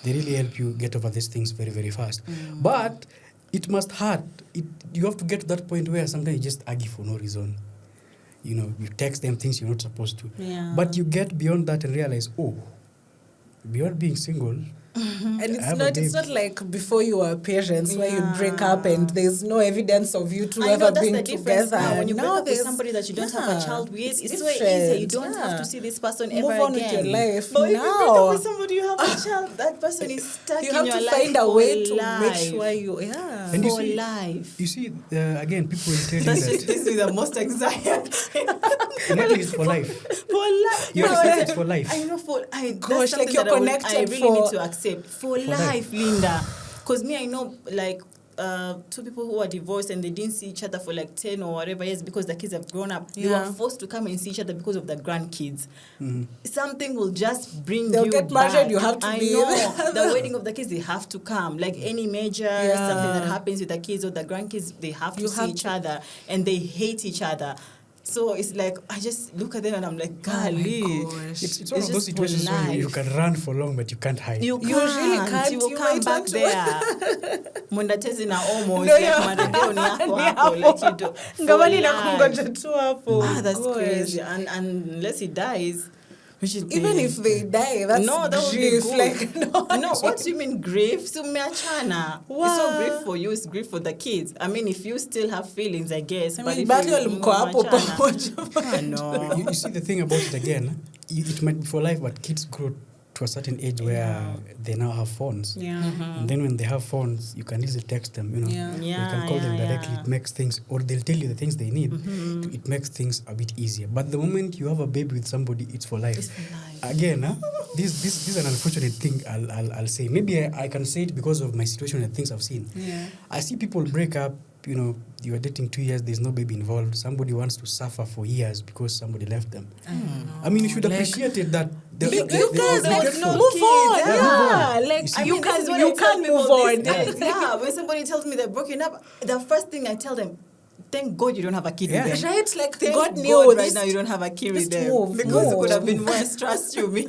They really help you get over these things very, very fast. But it must hurt. You have to get to that point where sometimes you just argue for no reason. You know, you text them things you're not supposed to. Yeah. But you get beyond that and realize, beyond being single, And I have a it's babe. not like before you were parents where you break up and there's no evidence of you two I know ever that's being the difference together. now. When you break up with there's- somebody that you don't have a child with, it's so different. easy. You don't have to see this person Move ever on with again. your life But if you break now. up with somebody you have a child, that person is stuck You in have your to life find a for way to life. make sure you And you for see- life. you see, again, people will tell you That's that just this is the most anxiety. imagine it's for life. For life. You're No, saying it's for life. I know Gosh, that's like something you're that I connected really for- need to accept. For life, Linda. Because me, I know, like, two people who are divorced and they didn't see each other for like 10 or whatever years because the kids have grown up. They Yeah. were forced to come and see each other because of the grandkids. Something will just bring They'll you get married, back. you have to I be know. there. The wedding of the kids, they have to come. Like any major something that happens with the kids or the grandkids, they have to You see have each to. other and they hate each other. So it's like, I just look at them and I'm like, golly. gosh. It's one It's of those just for situations where you life. can run for long, but you can't hide. You You really can't. can't. You will You come might back want to. there. Mwendatezi na almost No, like yeah. marejeo ni yako Ni hapo, hapo. like you do. For Ngawani na life. kungoja tu hapo. That's Gosh. crazy. And unless he dies, which is Even if they die, that's no, that would be grief. good. Like, no. What do you mean grief? So meachana. It's not grief for you, it's grief for the kids. I mean, if you still have feelings, I guess. I But mean, if bado you mko hapo mmeachana- pamoja. I know. You see the thing about it again, it might be for life, but kids grow to a certain age where they now have phones. Yeah. And then when they have phones, you can easily text them, you know. Yeah. You can call them directly. Yeah. It makes things, or they'll tell you the things they need. It makes things a bit easier. But the moment you have a baby with somebody, it's for life. It's for life. Again, this is an unfortunate thing. I'll say. Maybe I can say it because of my situation and things I've seen. Yeah. I see people break up. You know, you are dating 2 years. There's no baby involved. Somebody wants to suffer for years because somebody left them. I mean, you should appreciate it that You guys, they like, get no for- move kids, on. yeah. Yeah. You Like, see- you this is can, what you I tell can people move on. these days. Yeah, when somebody tells me they're broken up, the first thing I tell them, thank God you don't have a kid Yeah. with them. Right? Like, Thank God God knew right this. now you don't have a kid with just them. move, Because it move. could have been worse, trust you me.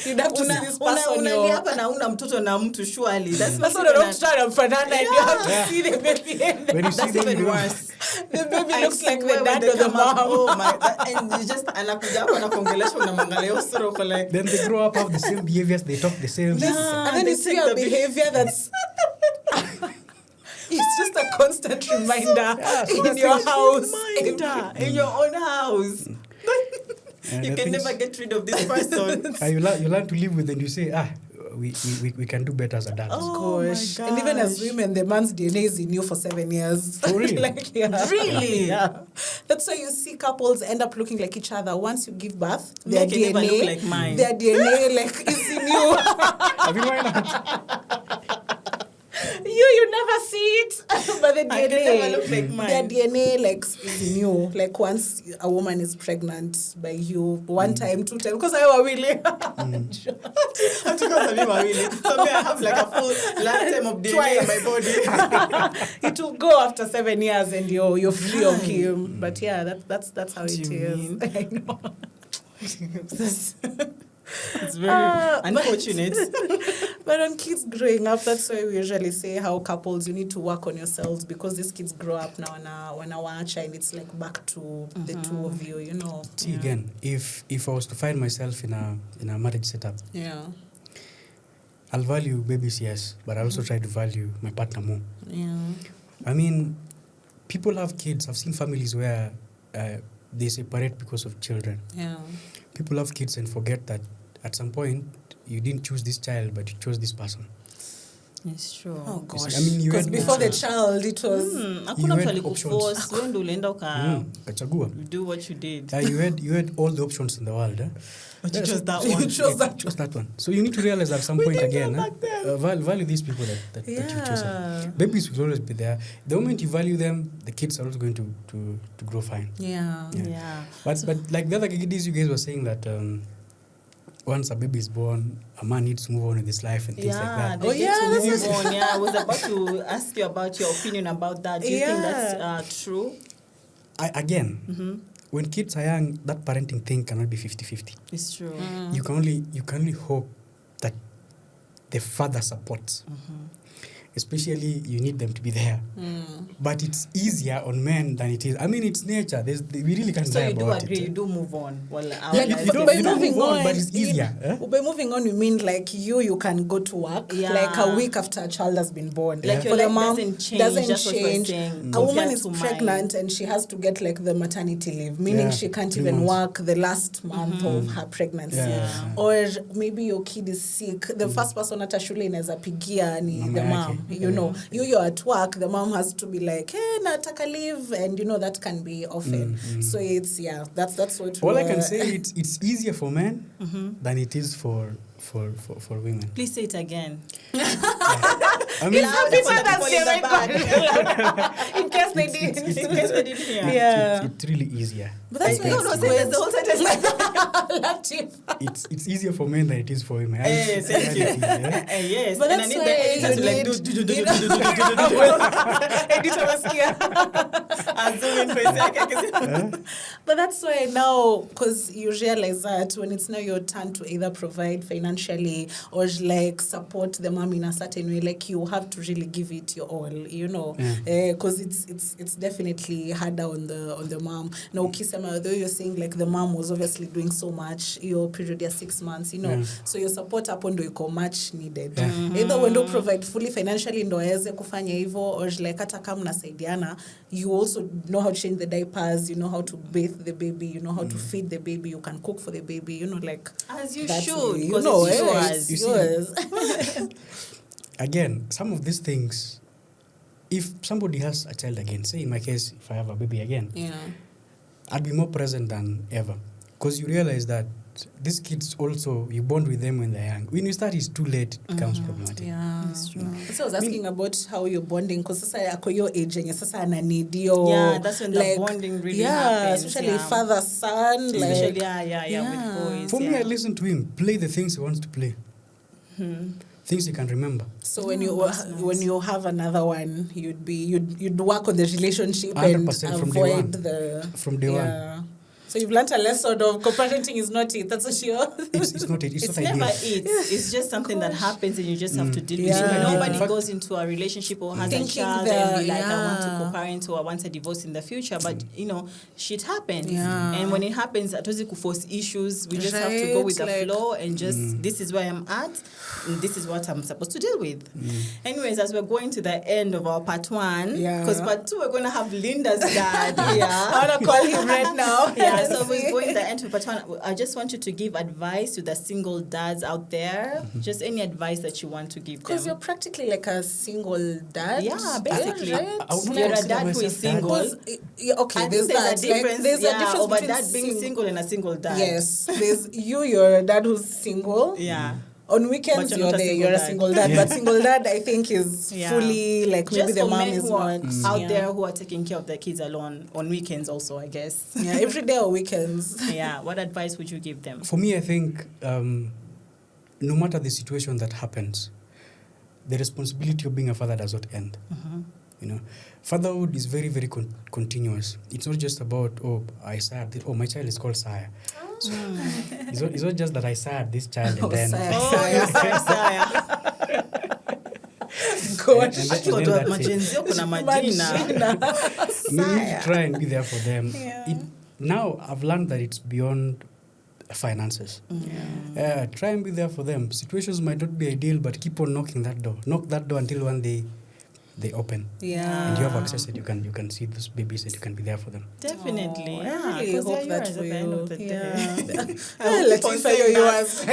You'd have to see this person. Unalia hapa na una mtoto na mtu surely. That's not That's what even I'm trying to find out, and you have to Yeah. see the baby. When you see that's them, even you know, worse. The baby I looks like swear the when dad they or the come out, mom. oh my, and you just anakuja hapo anakuongelesha unamwangalia usoro uko like then they grow up, have the same behaviors, they talk the same. This, and then they you see take a the behavior that's it's just a constant reminder in your house. in your own house. And You the can things- never get rid of this person. you learn to live with, and you say, we can do better as adults. Oh my Gosh. And even as gosh. women, the man's DNA is in you for 7 years. For real? Like, yeah. Really? Yeah. That's why you see couples end up looking like each other. Once you give birth, their Make it never DNA, look like mine. their DNA like is in you. I mean, why not? You never see it, but the I can DNA, never look like mine. their DNA like is in you. Like once a woman is pregnant by you, one time, 2 times, because I was really. Because of him, I really. So me, I have like a full lifetime of DNA in my body. It will go after 7 years, and you're free of him. But yeah, that's how What it do you is. mean? I know. It's very unfortunate. But on kids growing up, that's why we usually say how couples, you need to work on yourselves, because these kids grow up now when I watch, and it's like back to the two of you, you know. See, again, if I was to find myself in a marriage setup, Yeah. I'll value babies, yes, but I also try to value my partner more. Yeah. I mean, people have kids. I've seen families where they separate because of children. Yeah. People have kids and forget that at some point you didn't choose this child, but you chose this person. It's true. Oh You see, gosh. I mean, you Because had before the options. child, it was. Hakuna You mtu had alikuforce, wewe ndio ulienda Kachagua. do what you did. You had all the options in the world. But you chose that You one. chose that. Just that one. So you need to realize at some point didn't again, go back there. value these people that you've Yeah. chosen. Babies will always be there. The moment you value them, the kids are also going to grow fine. Yeah. Yeah. But like the other kiddies, you guys were saying that once a baby is born, a man needs to move on with his life and things like that. they Oh, get yeah, to that's move on. Yeah, I was about to ask you about your opinion about that. Do you think that's true? When kids are young, that parenting thing cannot be 50-50. It's true. You can only hope that the father supports. Especially, you need them to be there. But it's easier on men than it is. I mean, it's nature. We really can't So lie you do about agree, it. you do move on. Well, Yeah, you don't by move moving on, on, but it's easier. By moving on, you mean like you can go to work Yeah. like a week after a child has been born. Like your For the life mom, doesn't change, that's what we're change. saying, A woman compared is to mine. pregnant and she has to get like the maternity leave, meaning Yeah, she can't 3 even months. work the last month of her pregnancy. Yeah. Or maybe your kid is sick. The first person at a shule inaweza pigia ni Mama the yake. mom. You know, you're at work, the mom has to be like, hey, nataka leave, and you know that can be often. So it's that's what. All I can say, it's easier for men than it is for women. Please say it again. I mean, Happy for the Father's people in Day, the my back. God. In case they didn't. In case they didn't hear. Yeah. it's really easier. But that's why No, it's no, say that's the whole sentence. It's easier for men than it is for women. Yes, thank you. Yes, But and I that's need why the editor to you like need- do. Editor was here. I'll zoom in for a second. But that's why now, because you realize that when it's now your turn to either provide financially or like support the mom in a certain way, like you have to really give it your all, you know, because it's definitely harder on the mom. Now, Kisema, although you're saying like the mom was obviously doing so much, your period is 6 months, you know, so your support hapo ndo iko much needed. Either when you provide fully financially ndo aweze kufanya hivyo, or like hata kama mnasaidiana, you also know how to change the diapers, you know how to bathe the baby, you know how to feed the baby, you can cook for the baby, you know, like As you that's should, you because know, it's it's You see- yours. Again, some of these things, if somebody has a child again, say in my case, if I have a baby again, Yeah. I'd be more present than ever. Because you realize that these kids also, you bond with them when they're young. When you start, it's too late, it becomes problematic. Yeah, that's true. So I was asking about how you're bonding, because sasa yako your age yenye sasa ana need your, Yeah, that's when the like, bonding really yeah, happens, especially yeah. father son, Especially, like yeah, with boys. For me, yeah. I listen to him, play the things he wants to play. Things he can remember. so when that's nice. when you have another one, you'd work on the relationship 100% and from day avoid one. the From day one. one. So you've learnt a lesson of co-parenting is not it. That's what you're. It's not it. It's It's not never ideal. it's just something that happens and you just have to deal Yeah. with it. Yeah. Nobody In fact- goes into a relationship or has a Thinking child that- and be like, I want to yeah. co-parent or I want a divorce in the future. But, you know, shit happens. Yeah. And when it happens, atuwezi force issues. We just have to go with the Right, like- flow and just, this is where I'm at and this is what I'm supposed to deal with. Anyways, as we're going to the end of our part 1, Yeah. because part 2, we're going to have Linda's dad I here. want to call him right now. Yeah, so we're going to the end of part 1. I just want you to give advice to the single dads out there. Just any advice that you want to give them. Because you're practically like a single dad. Yeah, basically. Right? I would not You're a consider dad who myself is dad. single. Okay, I there's think that. there's a difference. Like, there's a difference of a between dad being single and a single dad. Yes, there's you're a dad who's single. Yeah. On weekends, But you're not a single you're a dad. single dad. Yeah. But single dad, I think, is Yeah. fully like maybe Just the for mom men is who are not out yeah. there who are taking care of their kids alone on weekends also, I guess. Yeah, every day or weekends. Yeah. What advice would you give them? For me, I think no matter the situation that happens, the responsibility of being a father does not end. You know, fatherhood is very, very continuous. It's not just about, I sired this, my child is called Saya. So it's not just that I sired this child and then... Saya. Oh, yes, Saya. God. And Watu then wa that's it. majenzio kuna majina. You need to try and be there for them. Yeah. Now I've learned that it's beyond finances. Try and be there for them. Situations might not be ideal, but keep on knocking that door. Knock that door until one day they open. Yeah. And you have access that you can see those babies and you can be there for them. Definitely. Oh, Yeah. I really 'cause hope they're that yours for at the end you. of the day. Yeah. I hope Let's people say say you're that. yours. It's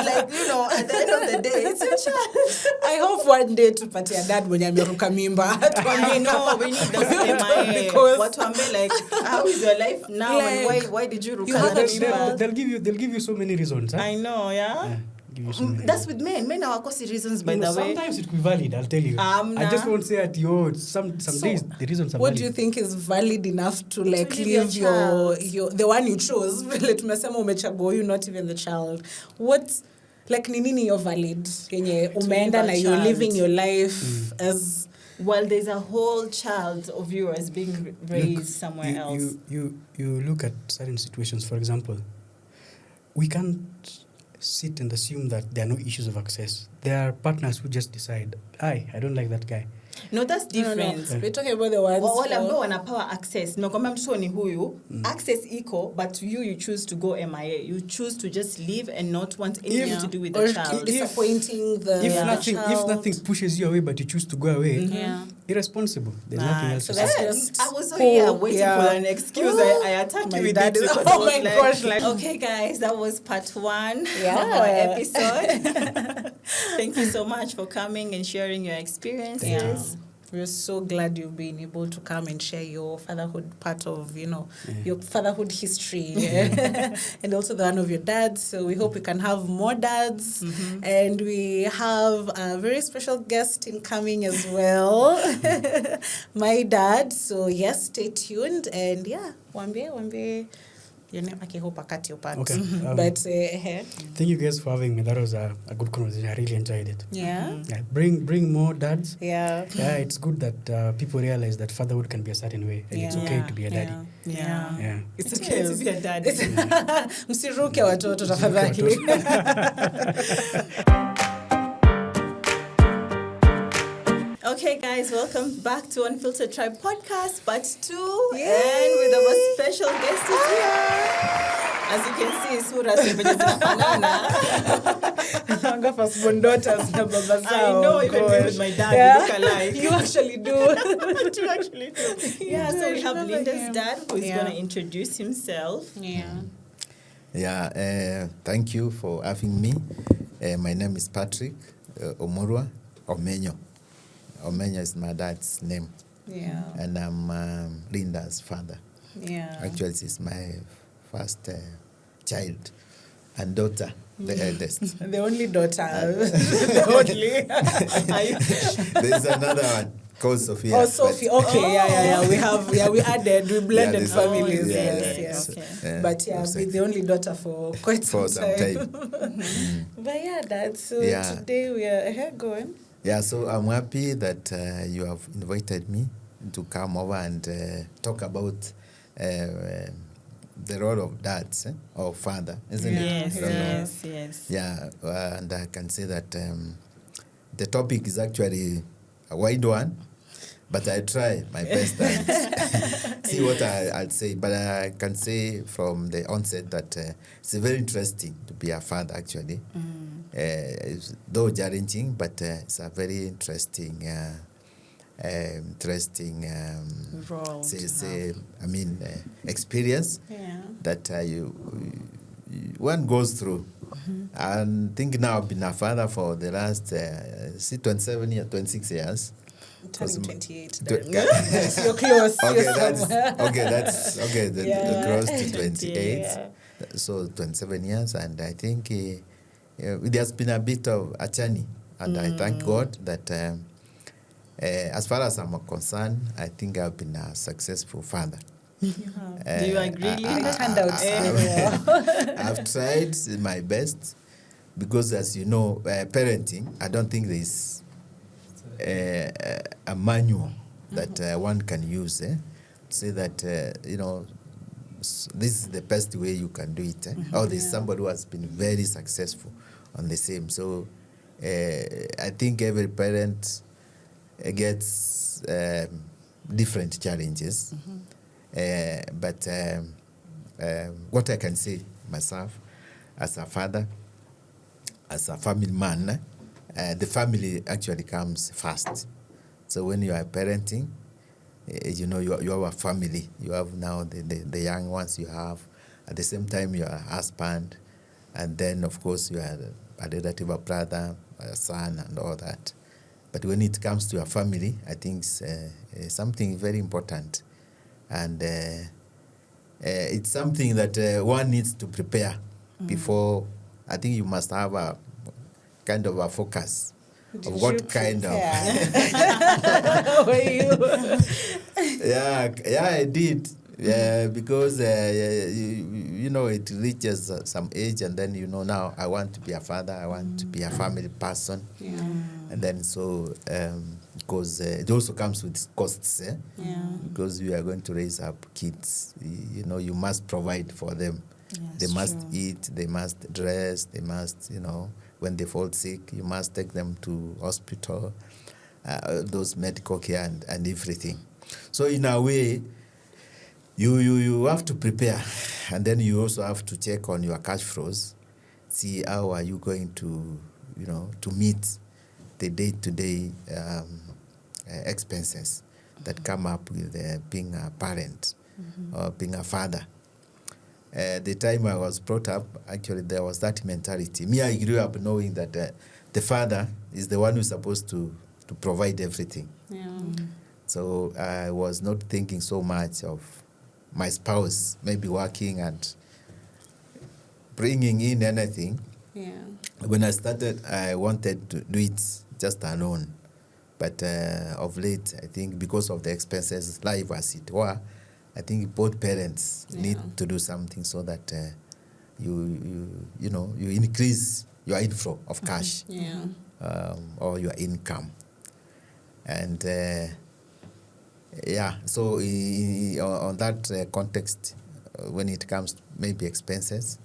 like, at the end of the day, it's your child. I hope one day tupatia dad mwenye ameruka mimba. I know, we need the MIA. Because- What Wambe, like, how is your life now and why did you You have ruka a the mimba? They'll give you so many reasons. Huh? I know, yeah? Yeah, give you so many That's reasons. with men. Men are course reasons, by You know, the way. sometimes it could be valid, I'll tell you. I just won't say at you. Some So, days the reasons are What valid. do you think is valid enough to like leave your leave child? your the one you chose? Vile tumesema umechagua you, not even the child. What like ni nini you're valid? Yenye umeenda leave na a you're child. living your life as Well, there's a whole child of yours being raised Look, somewhere else. You look at certain situations, for example, we can't sit and assume that there are no issues of access. There are partners who just decide, I don't like that guy. No, that's different. We're talking about the ones Wale ambao for, wanapewa access. Nakwambia mtoto ni huyu, access iko, but you choose to go MIA. You choose to just leave and not want anything to do with or the child. disappointing the If child. nothing pushes you away, but you choose to go away, Yeah. irresponsible. There's nothing else so to that's say. just I was so who- here waiting yeah. for an excuse. I attacked My you with dad it is- because oh I was my gosh, like- okay, guys, that was part 1 Yeah. of our episode. Thank you so much for coming and sharing your experiences. We're so glad you've been able to come and share your fatherhood part of, your fatherhood history and also the one of your dads. So we hope we can have more dads. And we have a very special guest incoming as well, my dad. So yes, stay tuned. And yeah, Wambe. Your name, I hope I cut your part. Okay. But Thank you guys for having me. That was a good conversation. I really enjoyed it. yeah. Yeah, bring more dads. Yeah. Yeah, it's good that people realize that fatherhood can be a certain way, and it's okay to be a daddy. Yeah. It's okay to be a daddy. Msiruke watoto tafadhali. Okay, guys, welcome back to Unfiltered Tribe Podcast, part 2. And with our special guest is here. As you can see, sura zinafanana. Anga firstborn daughters na baba I zao. know, even me with my dad, we look alike. You actually do. You actually do. Yeah, so we have remember Linda's him. dad who is Yeah. going to introduce himself. Yeah, thank you for having me. My name is Patrick Omorwa Omenyo. Omenyo is my dad's name. Yeah. And I'm Linda's father. Yeah. Actually, she's my first child and daughter, the eldest. The only daughter. The only. There's another one called Sophia. Oh, Sophie. Okay, yeah. We added, we blended there's- families. yeah, Yes. Okay. But yeah, looks be like the only daughter for quite for some some time. time. But yeah, Dad, so Yeah. today we are going. Yeah, so I'm happy that you have invited me to come over and talk about the role of dads or father, isn't Yes, it? I don't know. yes. Yeah, and I can say that the topic is actually a wide one, but I try my best and see what I'll say. But I can say from the onset that it's very interesting to be a father, actually. It's, though challenging, but it's a very interesting Role to experience Yeah. that one goes through. And think now I've been a father for the last 26 years. Turning 28. Tw- You're close. Okay, You're that's somewhere. Yeah. close to 28. Yeah. So 27 years, and I think there's been a bit of a journey, and I thank God that as far as I'm concerned, I think I've been a successful father. Do you agree, Linda? It turned out so well. I've tried my best because, as you know, parenting, I don't think there's a manual that one can use to say that, this is the best way you can do it. Or there's somebody who has been very successful on the same. So I think every parent gets different challenges. But what I can say myself as a father, as a family man, the family actually comes first. So when you are parenting, you have a family. You have now the young ones you have. At the same time, you are a husband. And then, of course, you are a relative, a brother, a son, and all that. But when it comes to a family, I think it's something very important. And it's something that one needs to prepare before. I think you must have a kind of a focus of what kind of. Were you? Yeah, I did. Because it reaches some age, and then now I want to be a father. I want to be a family person. Yeah. And then so because it also comes with costs. Yeah. Because you are going to raise up kids, you must provide for them. They must eat, they must dress, they must, when they fall sick, you must take them to hospital, those medical care and everything. So in a way, you have to prepare, and then you also have to check on your cash flows, see how are you going to, to meet the day-to-day expenses that come up with being a parent or being a father. The time I was brought up, actually, there was that mentality. Me, I grew up knowing that the father is the one who's supposed to provide everything. Yeah. So I was not thinking so much of my spouse maybe working and bringing in anything. Yeah. When I started, I wanted to do it just alone. But of late, I think because of the expenses, life as it were, I think both parents need to do something so that you increase your inflow of cash Yeah. or your income. And so on that context, when it comes to maybe expenses,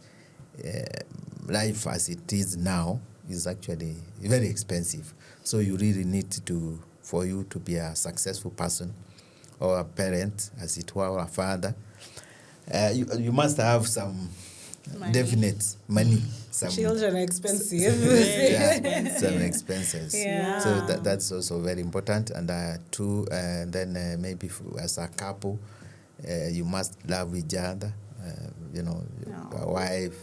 life as it is now is actually very expensive. So you really need for you to be a successful person or a parent, as it were, or a father, you must have some definite money. Some Children are expensive. some expenses. Yeah. So that's also very important. And two, then maybe as a couple, you must love each other. Your wife,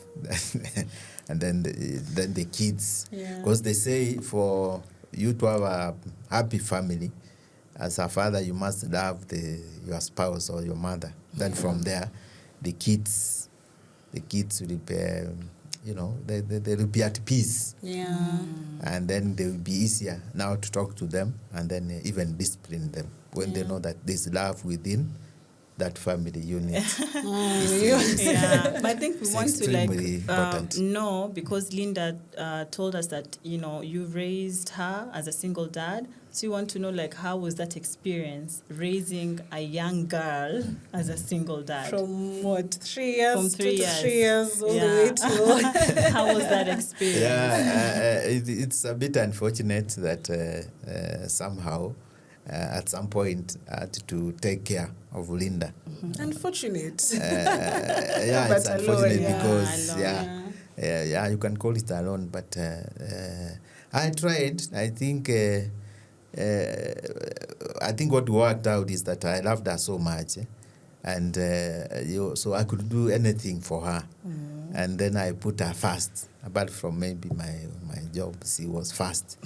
and then the kids. Because they say for you to have a happy family, as a father, you must love your spouse or your mother. Then from there, the kids will be, they will be at peace. Yeah. And then they will be easier now to talk to them and then even discipline them when they know that there's love within that family unit. But I think we want to extremely important. know, because Linda told us that you raised her as a single dad. So you want to know how was that experience raising a young girl as a single dad? From what, 3 years? From 3 years. 3 years all the way to. How was that experience? It's a bit unfortunate that somehow at some point I had to take care of Linda. Unfortunate. It's But unfortunate alone, because alone, you can call it alone, but I tried. I think what worked out is that I loved her so much, and so I could do anything for her. And then I put her first. Apart from maybe my job, she was first,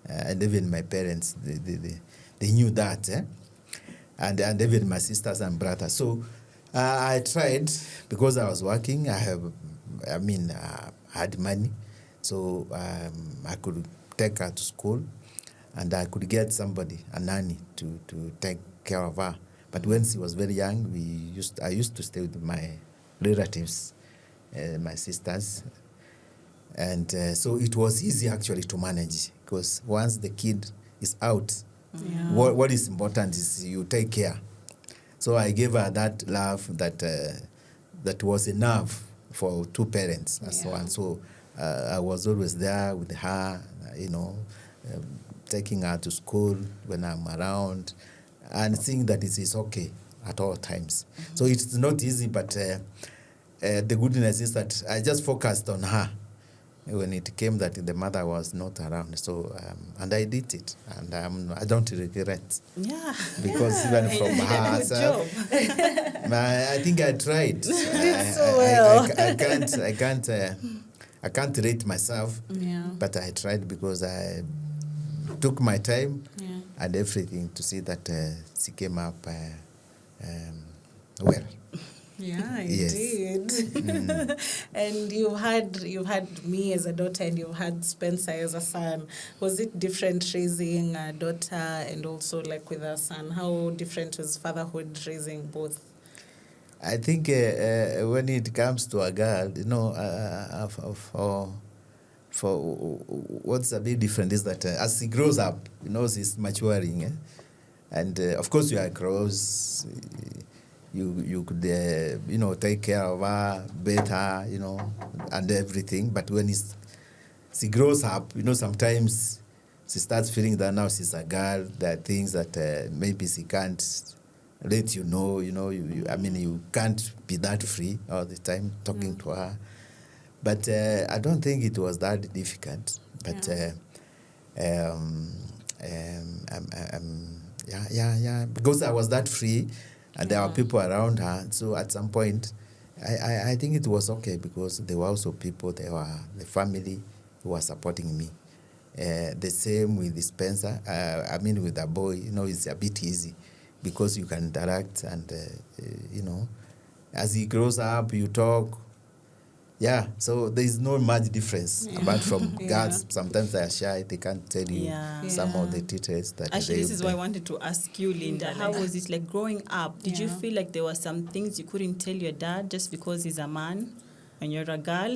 and even my parents they knew that, and even my sisters and brothers. So I tried because I was working. I had money, so I could take her to school, and I could get somebody, a nanny, to take care of her. But when she was very young, I used to stay with my relatives, my sisters, and so it was easy actually to manage, because once the kid is out, what is important is you take care. So I gave her that love that was enough for two parents and so on. So I was always there with her, taking her to school when I'm around, and seeing that it is okay at all times. So it's not easy, but the goodness is that I just focused on her when it came that the mother was not around. So and I did it, and I don't regret. Yeah. Because even from her herself, I think I tried. You did so well. I can't rate myself, but I tried because I took my time and everything to see that she came up well. Yeah, I Yes. did. And you've had me as a daughter, and you've had Spencer as a son. Was it different raising a daughter and also with a son? How different was fatherhood raising both? I think when it comes to a girl, for what's a bit different is that as she grows up, she's maturing, and of course you are close. You could take care of her, bathe her, and everything. But when she grows up, sometimes she starts feeling that now she's a girl. There are things that maybe she can't let you know. You can't be that free all the time talking to her. But I don't think it was that difficult. But because I was that free. And there were people around her, so at some point, I think it was okay, because there were also people, there were the family who were supporting me The same with Spencer. I mean, with a boy, it's a bit easy because you can interact and, as he grows up, you talk. Yeah, so there is no much difference apart from girls. Sometimes they are shy; they can't tell you some of the details that. Actually, this is why I wanted to ask you, Linda. How was it like growing up? Did you feel like there were some things you couldn't tell your dad just because he's a man and you're a girl?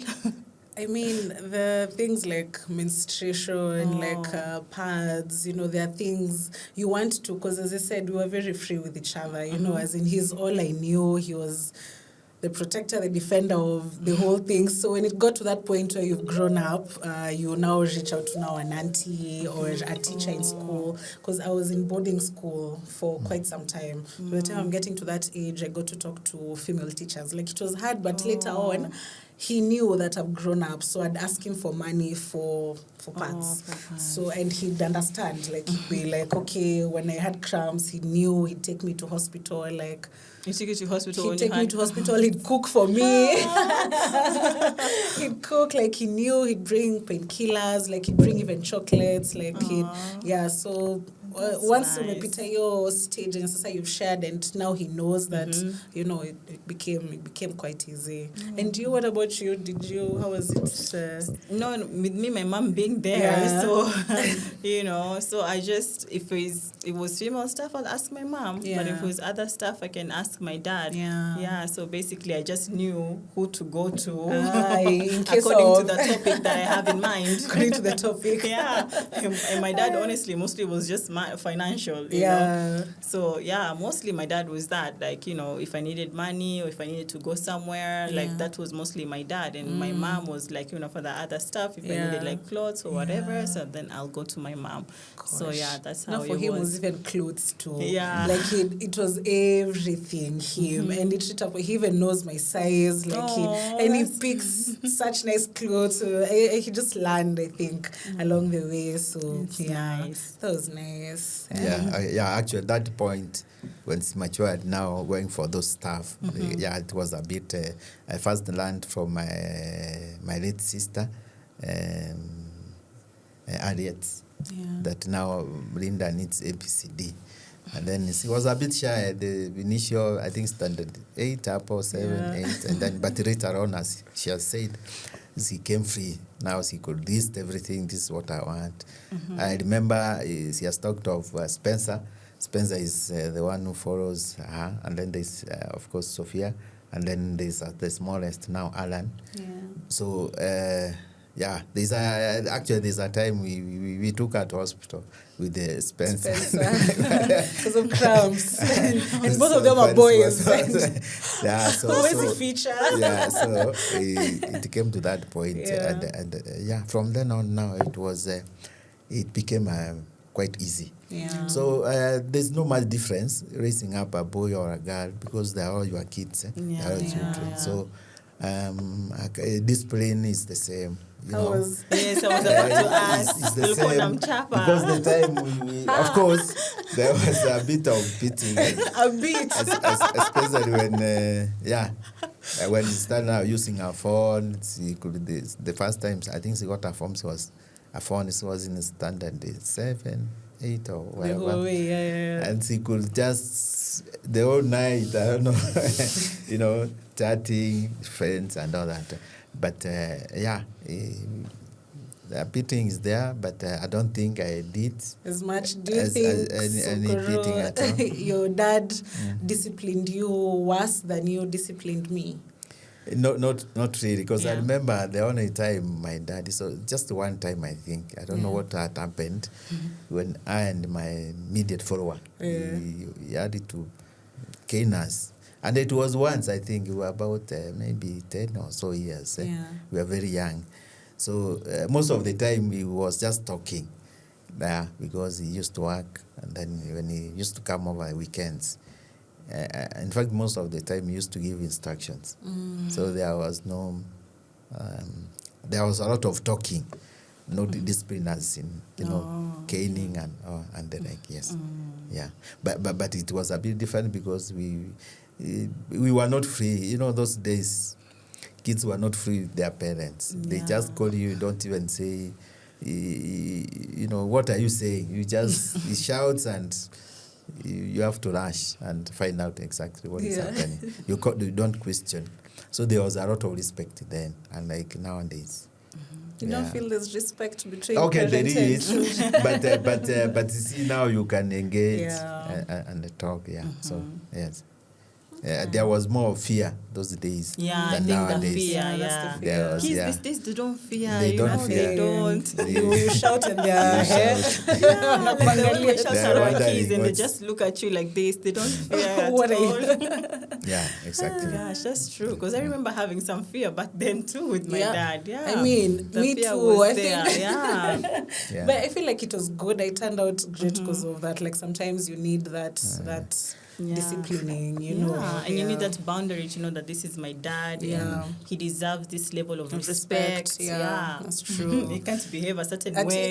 I mean, the things like menstruation, like pads, there are things you want to, because as I said, we were very free with each other, as in he's all I knew. He was the protector, the defender of the whole thing. So when it got to that point where you've grown up, you now reach out to now an auntie or a teacher in school, because I was in boarding school for quite some time. By the time I'm getting to that age, I got to talk to female teachers. Like, it was hard, but later on, he knew that I've grown up, so I'd ask him for money for pads. So, and he'd understand, like, he'd be like, okay, when I had cramps, he knew he'd take me to hospital, like, he took you to hospital. He'd take me to hospital. He'd cook for me. He'd cook, like, he knew. He'd bring painkillers, like, he'd bring even chocolates, like, so once umepita hiyo stage and sasa you've shared, and now he knows that it became quite easy. And you, what about you? How was it? No, with me, my mom being there, so so I just, if it was female stuff, I'll ask my mom, but if it was other stuff, I can ask my dad. So basically I just knew who to go to according to the topic that I have in mind. According to the topic. And my dad honestly mostly was just financial, you know. So mostly my dad was that, like, if I needed money or if I needed to go somewhere, like, that was mostly my dad. And my mom was like, for the other stuff, if I needed like clothes or whatever, so then I'll go to my mom. So that's how for it him was even clothes too. Like, it was everything him. And he even knows my size, like, he picks such nice clothes. So he just learned, I think, along the way. So nice. That was nice. Actually, at that point, when it's matured now, going for those stuff, it was a bit. I first learned from my late sister, Harriet, that now Linda needs ABCD. And then she was a bit shy at the initial, I think, standard 8 up or 7, 8. And then, but later on, as she has said, she came free. Now she could list everything. This is what I want. I remember she has talked of Spencer. Spencer is the one who follows her. And then there's, of course, Sophia. And then there's the smallest now, Alan. So, there's a time we took her to hospital with the Spencer. Because of cramps. And both of them are boys. So always a feature. So it came to that point. And from then on now, it became quite easy. So there's no much difference raising up a boy or a girl, because they're all your kids. They're all children. So discipline is the same. I was about to ask. It's the same, because the time we of course, there was a bit of beating. Especially when she started now using her phone. The first time, I think she got her phone, it was in standard 7, 8 or whatever. And she could just, the whole night, I don't know, chatting, friends and all that. But the beating is there, but I don't think I did as much. Do you think any beating at all? Your dad disciplined you worse than you disciplined me? No, not really, because I remember the only time my dad, so just one time, I think, I don't know what had happened, when I and my immediate follower, we had to cane us. And it was once, I think, we were about maybe 10 or so years. We were very young. So most of the time, he was just talking there, because he used to work. And then when he used to come over weekends, in fact, most of the time, he used to give instructions. So there was there was a lot of talking, no discipline as in, caning and the like, yes. But it was a bit different, because we were not free. Those days, kids were not free with their parents. They just call you, don't even say, you know, what are you saying? You just he shouts and you have to rush and find out exactly what is happening. You don't question. So there was a lot of respect then, and like nowadays. You don't feel there's respect between okay, there parent and is, but you see now you can engage and talk. Yeah. So yes. There was more fear those days than I think nowadays. the fear, That's the fear. There was, Kids these days, they don't fear. They don't fear. They don't. You shout in their hair. Like the way we shout They're at our wondering kids and they what's- just look at you like this. They don't fear at What are all. Yeah, exactly. Gosh, that's true. Because I remember having some fear back then too with my dad. Yeah. I mean, the me fear too. was I there. think. Yeah. Yeah. But I feel like it was good. I turned out great because of that. Like sometimes you need that disciplining, you know. And you need that boundary to know that this is my dad and he deserves this level of respect. Yeah, that's true. He can't behave a certain way.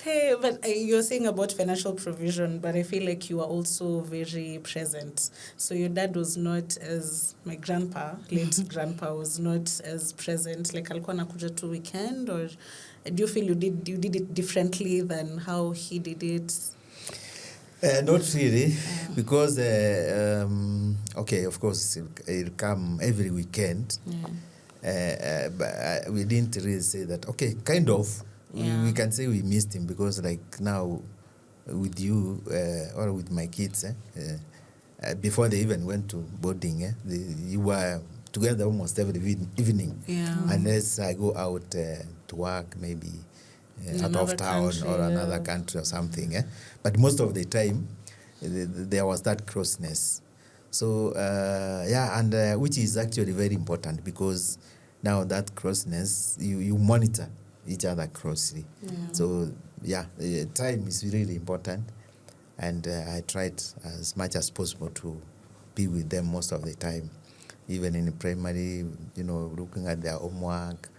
Hey, but you're saying about financial provision, but I feel like you are also very present. So your dad was not as, my grandpa, late grandpa, was not as present. Like alikuwa anakuja tu weekend, or do you feel you did it differently than how he did it? Not really, because okay, of course it'll come every weekend. But we didn't really say that. Okay, kind of. We can say we missed him because, like now, with you or with my kids, before they even went to boarding, you were together almost every evening. Unless I go out to work, maybe out of town or another country or something. But most of the time, there was that closeness. So, and which is actually very important because now that closeness, you monitor each other closely. So, time is really important. And I tried as much as possible to be with them most of the time. Even in primary, you know, looking at their homework,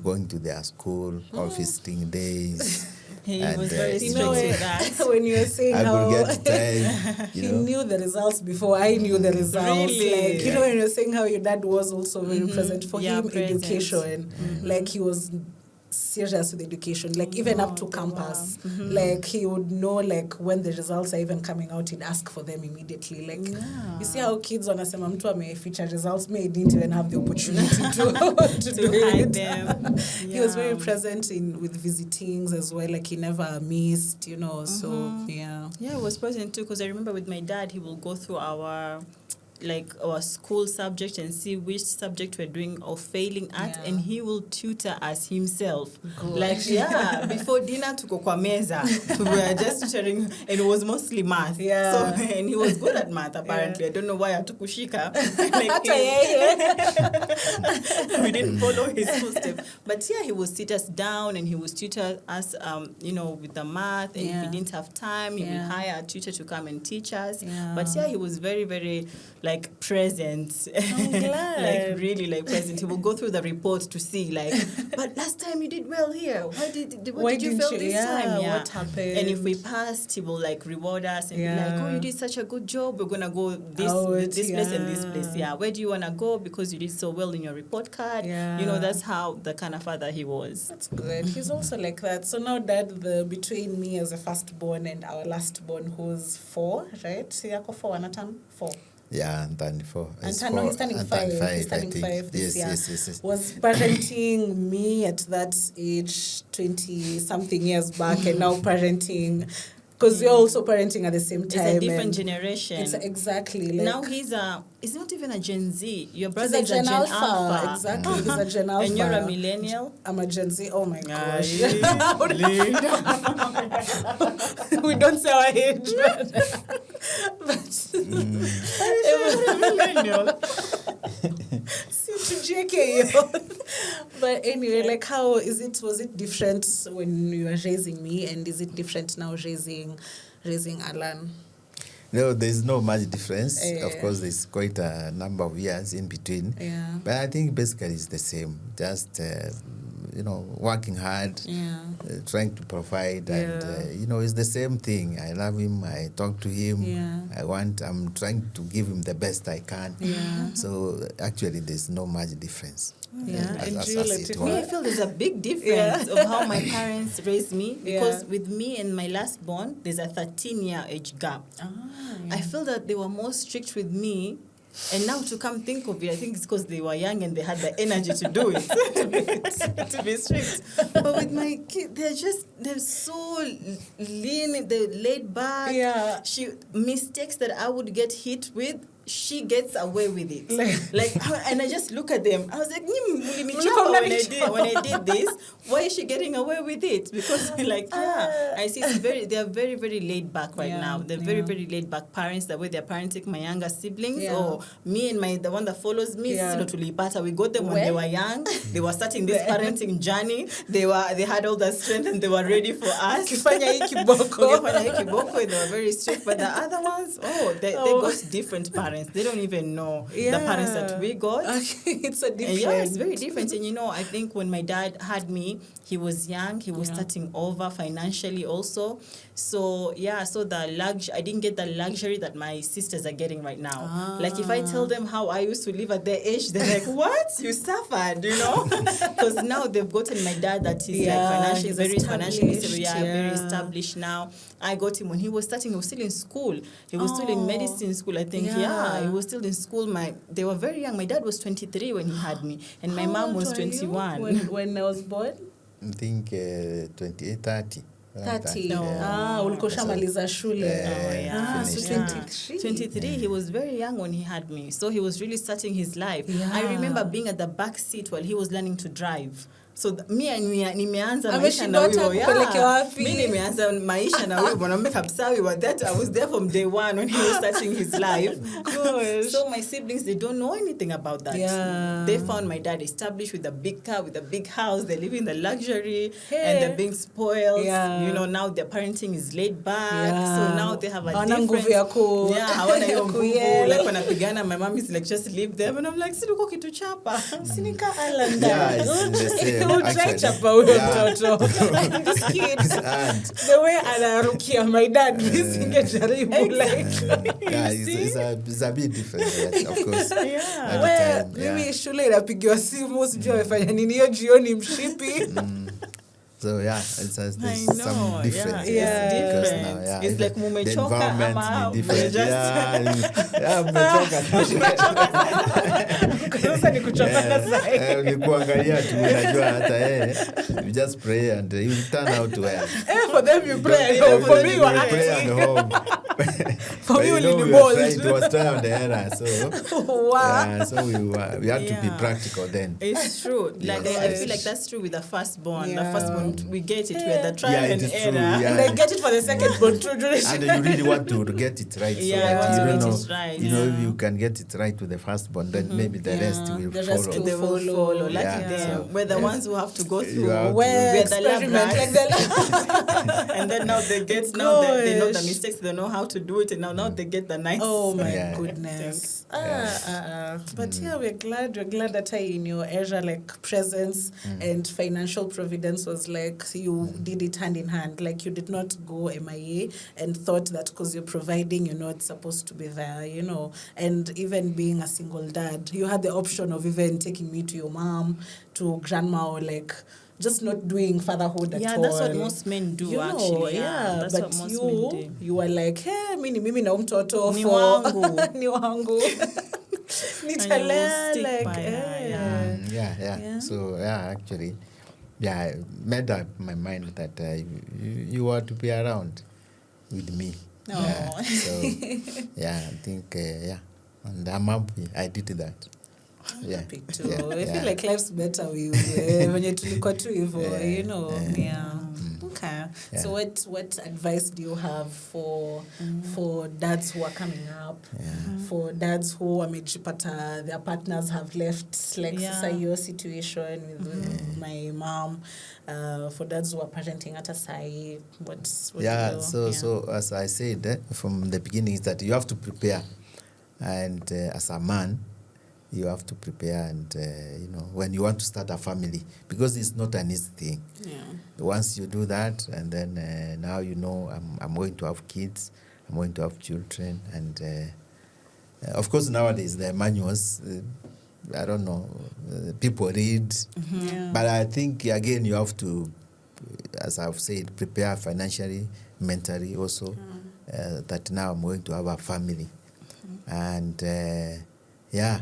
going to their school, or visiting days. He and, was very strict with that. When you were saying I how could get time. he knew the results before I knew the results. Really? Like, you know, when you're saying how your dad was also very present for him, present. education. Like he was serious with education, like even up to campus. Like he would know like when the results are even coming out, he'd ask for them immediately. Like you see how kids wanasema mtu ameficha results, me didn't even have the opportunity to do hide it. them. He was very present with visitings as well, like he never missed, you know. So Yeah, I was present too because I remember with my dad, he will go through our school subject and see which subject we're doing or failing at, and he will tutor us himself. Good. Like before dinner tuko kwa meza we were just tutoring, and it was mostly math. So and he was good at math apparently. I don't know why hatukushika. We didn't follow his footsteps. But he would sit us down and he would tutor us you know, with the math, and if we didn't have time, he would hire a tutor to come and teach us. But he was very, very like present. I'm glad. Like really like present. He will go through the report to see like, but last time you did well here. Why did you fail this time? What happened? And if we passed, he will like reward us and be like, oh, you did such a good job. We're gonna go this place and this place. Yeah, where do you wanna go because you did so well in your report card? You know, that's how the kind of father he was. That's good. He's also like that. So now Dad, between me as a firstborn and our lastborn who's 4, right? Yako 4, Anatan 4. Yeah, and turning 4. He's turning 5. He's turning 5 this year. Yes. Was parenting me at that age 20-something years back, and now parenting, because we're also parenting at the same time. It's a different generation. It's exactly. Like, now he's not even a Gen Z. Your brother he's is a Gen Alpha. Exactly, he's a Gen Alpha. And you're a millennial? I'm a Gen Z. Oh my gosh. Lead. We don't say our age, but millennial. But anyway, like how was it different when you were raising me, and is it different now raising Alan? No, there's no much difference. Of course, there's quite a number of years in between. Yeah. But I think basically it's the same. Just, working hard, trying to provide, and it's the same thing. I love him. I talk to him. I'm trying to give him the best I can. So actually, there's no much difference. I feel there's a big difference of how my parents raised me, because with me and my last born, there's a 13-year age gap. I feel that they were more strict with me. And now to come think of it, I think it's because they were young and they had the energy to do it, to be strict. But with my kids, they're so lean, they're laid back. Mistakes that I would get hit with, she gets away with it. And I just look at them. I was like, when I did this, why is she getting away with it? Because I see they are very, very laid back right now. They're very, very laid back parents, the way they're parenting my younger siblings, or me and the one that follows me. We got them when they were young. They were starting this parenting journey. They had all the strength and they were ready for us. They were very strict. But the other ones, they got different parents. They don't even know the parents that we got. It's a different. It's very different. And I think when my dad had me, he was young. He was starting over financially also. So I didn't get the luxury that my sisters are getting right now. Like if I tell them how I used to live at their age, they're like, "What? You suffered?" Because now they've gotten my dad that is very financially very established now. I got him when he was starting. He was still in school. He was still in medicine school, I think. He was still in school. They were very young. My dad was 23 when he had me, and my mom was 21. When I was born? I think 28, 30. 30. Ulikuwa shamaliza shule. 23. He was very young when he had me, so he was really starting his life. I remember being at the back seat while he was learning to drive. So nimeanza maisha na huyo. Mimi nimeanza maisha na huyo mwanaume kabisa. I was there from day one when he was starting his life. Gosh. So my siblings, they don't know anything about that. They found my dad established with a big car, with a big house. They live in the luxury and they're being spoiled. Now their parenting is laid back. So now they have a different. Hawana hiyo nguvu. Like wanapigana, my mom is like, just leave them, and I'm like, sinuko kitu chapa. Sinika alanda. It's the same. These kids, the way anarukia my dad, it's a bit different, of course. Mimi shule inapigiwa simu, sijui amefanya nini hiyo jioni mshipi. So there's some difference. Because now, it's like mumechoka ama ni kuangalia tu, unajua hata you just pray and you turn out well. For them you pray, for me you pray and home. For me we was trying on the error, so so we had to be practical then. It's true. I feel like that's true with the firstborn. The firstborn, we get it. We're the trial and error. And they get it for the secondborn too. And you really want to get it right. If you can get it right with the firstborn, then maybe the rest will follow. They will follow. Like them. We're the ones who have to go through. We're the lab rats. And then now they get, they know the mistakes, they know how to do it, and now they get the nice. Oh my goodness. But we're glad that in your era, like presence and financial providence was like you did it hand in hand. Like you did not go MIA and thought that because you're providing, it's supposed to be there, And even being a single dad, you had the option of even taking me to your mom, to grandma, or like just not doing fatherhood at all. That's what most men do, actually. That's what most men do. You were like, hey, mimi na mtoto ni wangu. Ni wangu. Nitalea, like, So, actually, I made up my mind that you are to be around with me. So, I think, and I'm happy I did that. Happy too. I feel like life's better when you tulikuwa tu hivyo, Okay. So what advice do you have for dads who are coming up, for dads who wamejipata their partners have left, like your situation with my mom, for dads who are parenting at a side, so as I said from the beginning is that you have to prepare, and as a man you have to prepare, and when you want to start a family, because it's not an easy thing. Yeah. Once you do that, and then now I'm going to have kids, I'm going to have children, and of course nowadays the manuals, I don't know, people read, Yeah. but I think again you have to, as I've said, prepare financially, mentally also, that now I'm going to have a family, and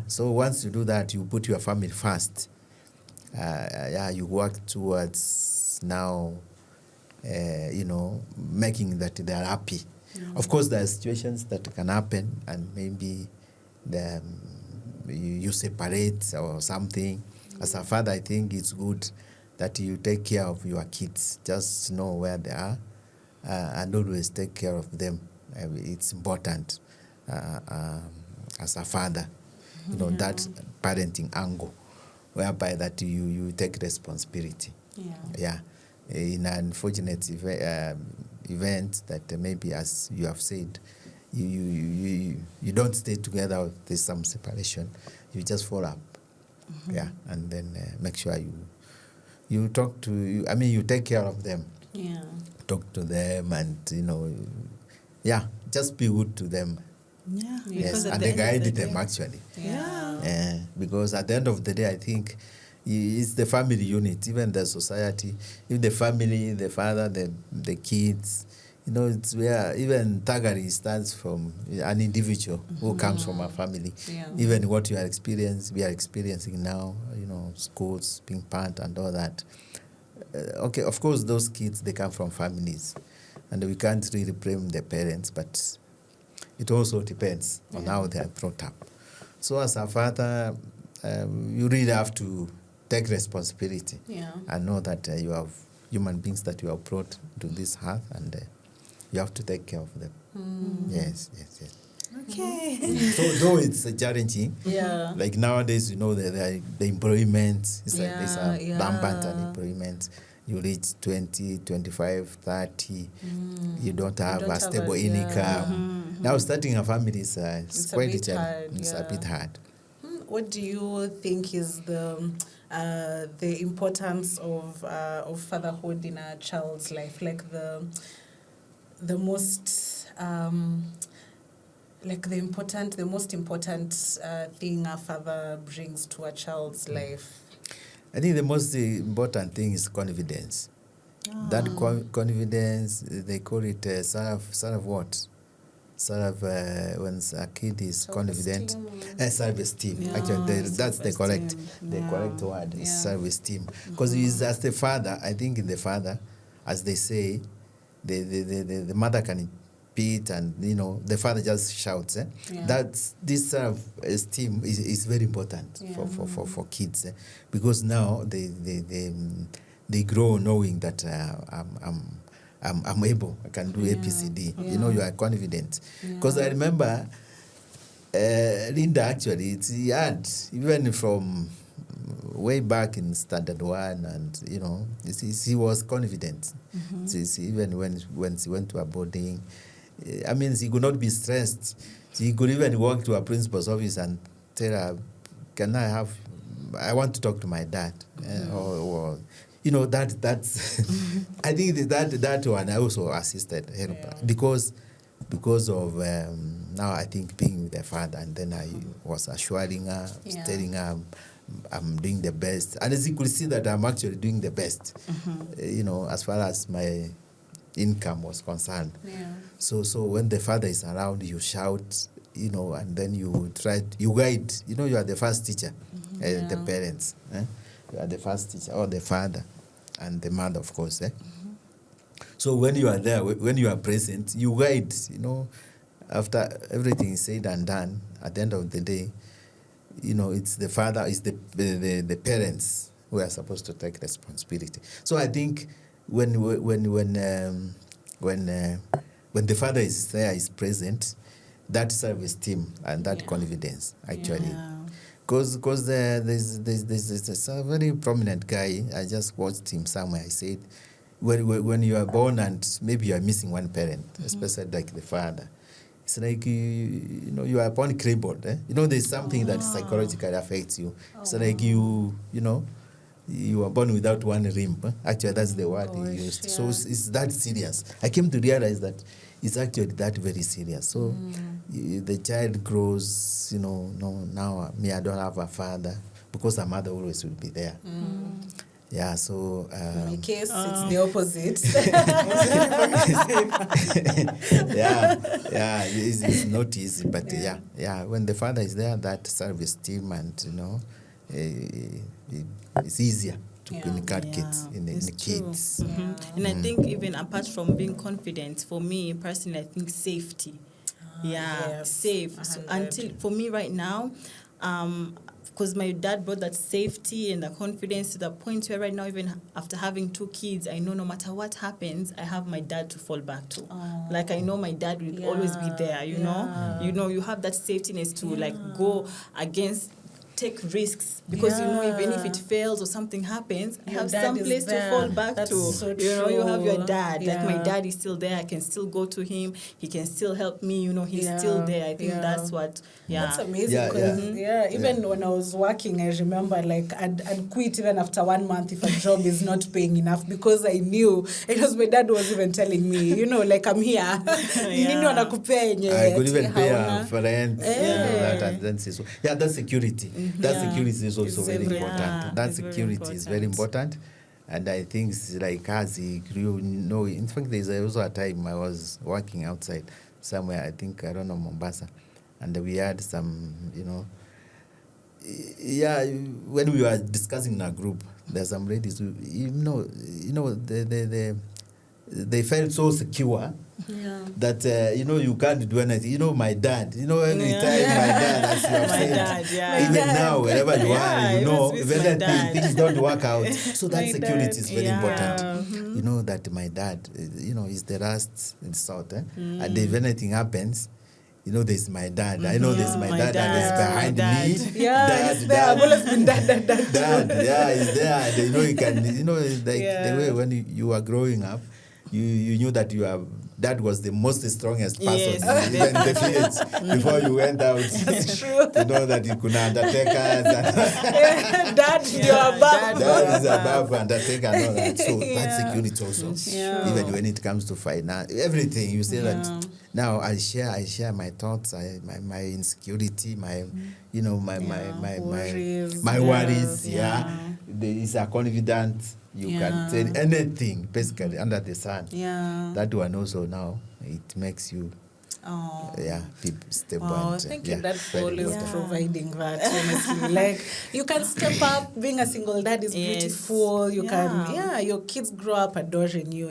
so once you do that, you put your family first. You work towards now, making that they are happy. Of course, there are situations that can happen, and maybe you separate or something. As a father, I think it's good that you take care of your kids. Just know where they are, and always take care of them. It's important as a father, that parenting angle, whereby that you take responsibility. In an unfortunate event that maybe, as you have said, you don't stay together, there's some separation, you just fall up. And then make sure you talk to, you take care of them. Talk to them, and just be good to them. Yes, and they guide them actually. Because at the end of the day, I think it's the family unit, even the society, if the family, the father, the kids, it's where even thuggery starts from an individual who comes from a family. Even what we are experiencing now, schools being burnt and all that. Okay, of course, those kids, they come from families, and we can't really blame the parents, but it also depends on how they are brought up. So as a father, you really have to take responsibility and know that you have human beings that you have brought to this earth, and you have to take care of them. Yes. Okay. So though it's challenging, like nowadays, the employment, it's like there's a rampant unemployment. You reach 20, 25, 30, you don't have a stable income. Now starting a family is quite a challenge. It's a bit hard. What do you think is the importance of fatherhood in a child's life? Like the most the most important thing a father brings to a child's life? I think the most important thing is confidence. That confidence, they call it sort of what? Sort of when a kid is confident, self-esteem. Actually, that's the correct word. Is self-esteem. Because as the father, I think in the father, as they say, the mother can beat, and the father just shouts. That's this self-esteem is very important for kids, because now they grow knowing that I'm able, I can do ABCD. You are confident. Because I remember Linda, actually, it's hard, even from way back in standard 1, and she was confident. Even when she went to a boarding, she could not be stressed. She could even walk to a principal's office and tell her, I want to talk to my dad. Or that's I think that one I also assisted her because of now I think being with her father, and then I was assuring her, telling her I'm doing the best, and as you could see that I'm actually doing the best, as far as my income was concerned. So when the father is around, you shout, and then you guide. You are the first teacher, the parents. You are the first teacher, or the father, and the mother, of course. So when you are there, when you are present, you guide. After everything is said and done, at the end of the day, it's the father, it's the parents who are supposed to take responsibility. So I think when the father is there, is present, that self-esteem and that confidence actually. Because there's a very prominent guy, I just watched him somewhere. I said, when you are born and maybe you are missing one parent, especially like the father, it's like you are born crippled. There's something that psychologically affects you. It's like you are born without one limb. Actually, that's the word he used. So it's that serious. I came to realize that it's actually that very serious. So the child grows, no, now me, I don't have a father, because a mother always will be there. Yeah, so... in my case, it's the opposite. It's not easy, but when the father is there, that self-esteem and, it's easier to inculcate in the kids. And I think even apart from being confident, for me personally, I think safety. Safe. So until, for me right now, because my dad brought that safety and the confidence to the point where right now, even after having 2 kids, I know no matter what happens, I have my dad to fall back to. Like, I know my dad will always be there, you know? You have that safetyness to like go against, take risks, because even if it fails or something happens, I have some place to fall back to. So you have your dad. Like, my dad is still there. I can still go to him. He can still help me. He's still there. I think that's what. That's amazing. Even when I was working, I remember like I'd quit even after 1 month if a job is not paying enough, because I knew it was my dad was even telling me, like, I'm here. I could even pay for rent. That security. That security is also very important. That security is very important. And I think it's like as he grew, in fact, there's also a time I was working outside somewhere, I think, I don't know, Mombasa. And we had some, when we were discussing in our group, there's some ladies who, they felt so secure that, you can't do anything. My dad, every time my dad, as you have said, even now, wherever you are, even things don't work out. So that security is very important. That my dad, is the last resort. And if anything happens, there's my dad. I know there's my dad that is behind me. I've always been dad. Dad, he's there. He can, the way when you are growing up, you knew that that was the most strongest person even in the village before you went out. That's true. To know that you could undertakers. Dad, you're above. Dad is above undertaker and all that. So that security also. Even when it comes to finance, everything, you say that now I share my thoughts, my insecurity, my worries. There is a confident. You can say anything, basically, under the sun. That one also now, it makes you be stable. Wow, thank you, Dad, for always providing that, honestly. Like, you can step up. Being a single dad is beautiful. You can, your kids grow up adoring you.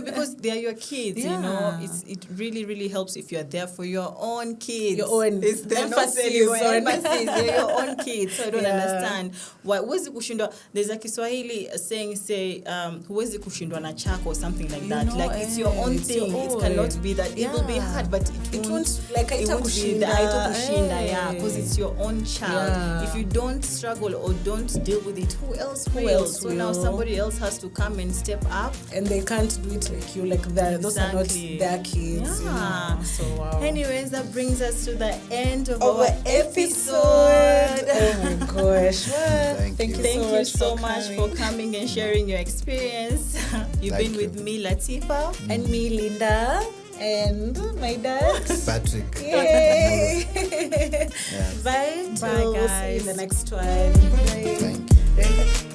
Because they are your kids, it really, really helps if you're there for your own kids. Your own emphasis. They're your own kids. So I don't understand. Why, huwezi kushindwa, there's a Kiswahili saying, huwezi kushindwa na chako or something like that. It's your own thing. It cannot be that. It will be hard, but it won't be the because it's your own child. If you don't struggle or don't deal with it, who else will? So now somebody else has to come and step up, and they can't do it like you. Like those are not their kids. So wow. Anyways, that brings us to the end of our episode. Oh my gosh! Thank you so much for coming and sharing your experience. You've been with me, Latifa, and me, Linda. And my dad, Patrick. Yay! Bye, guys. See you in the next one. Thank you.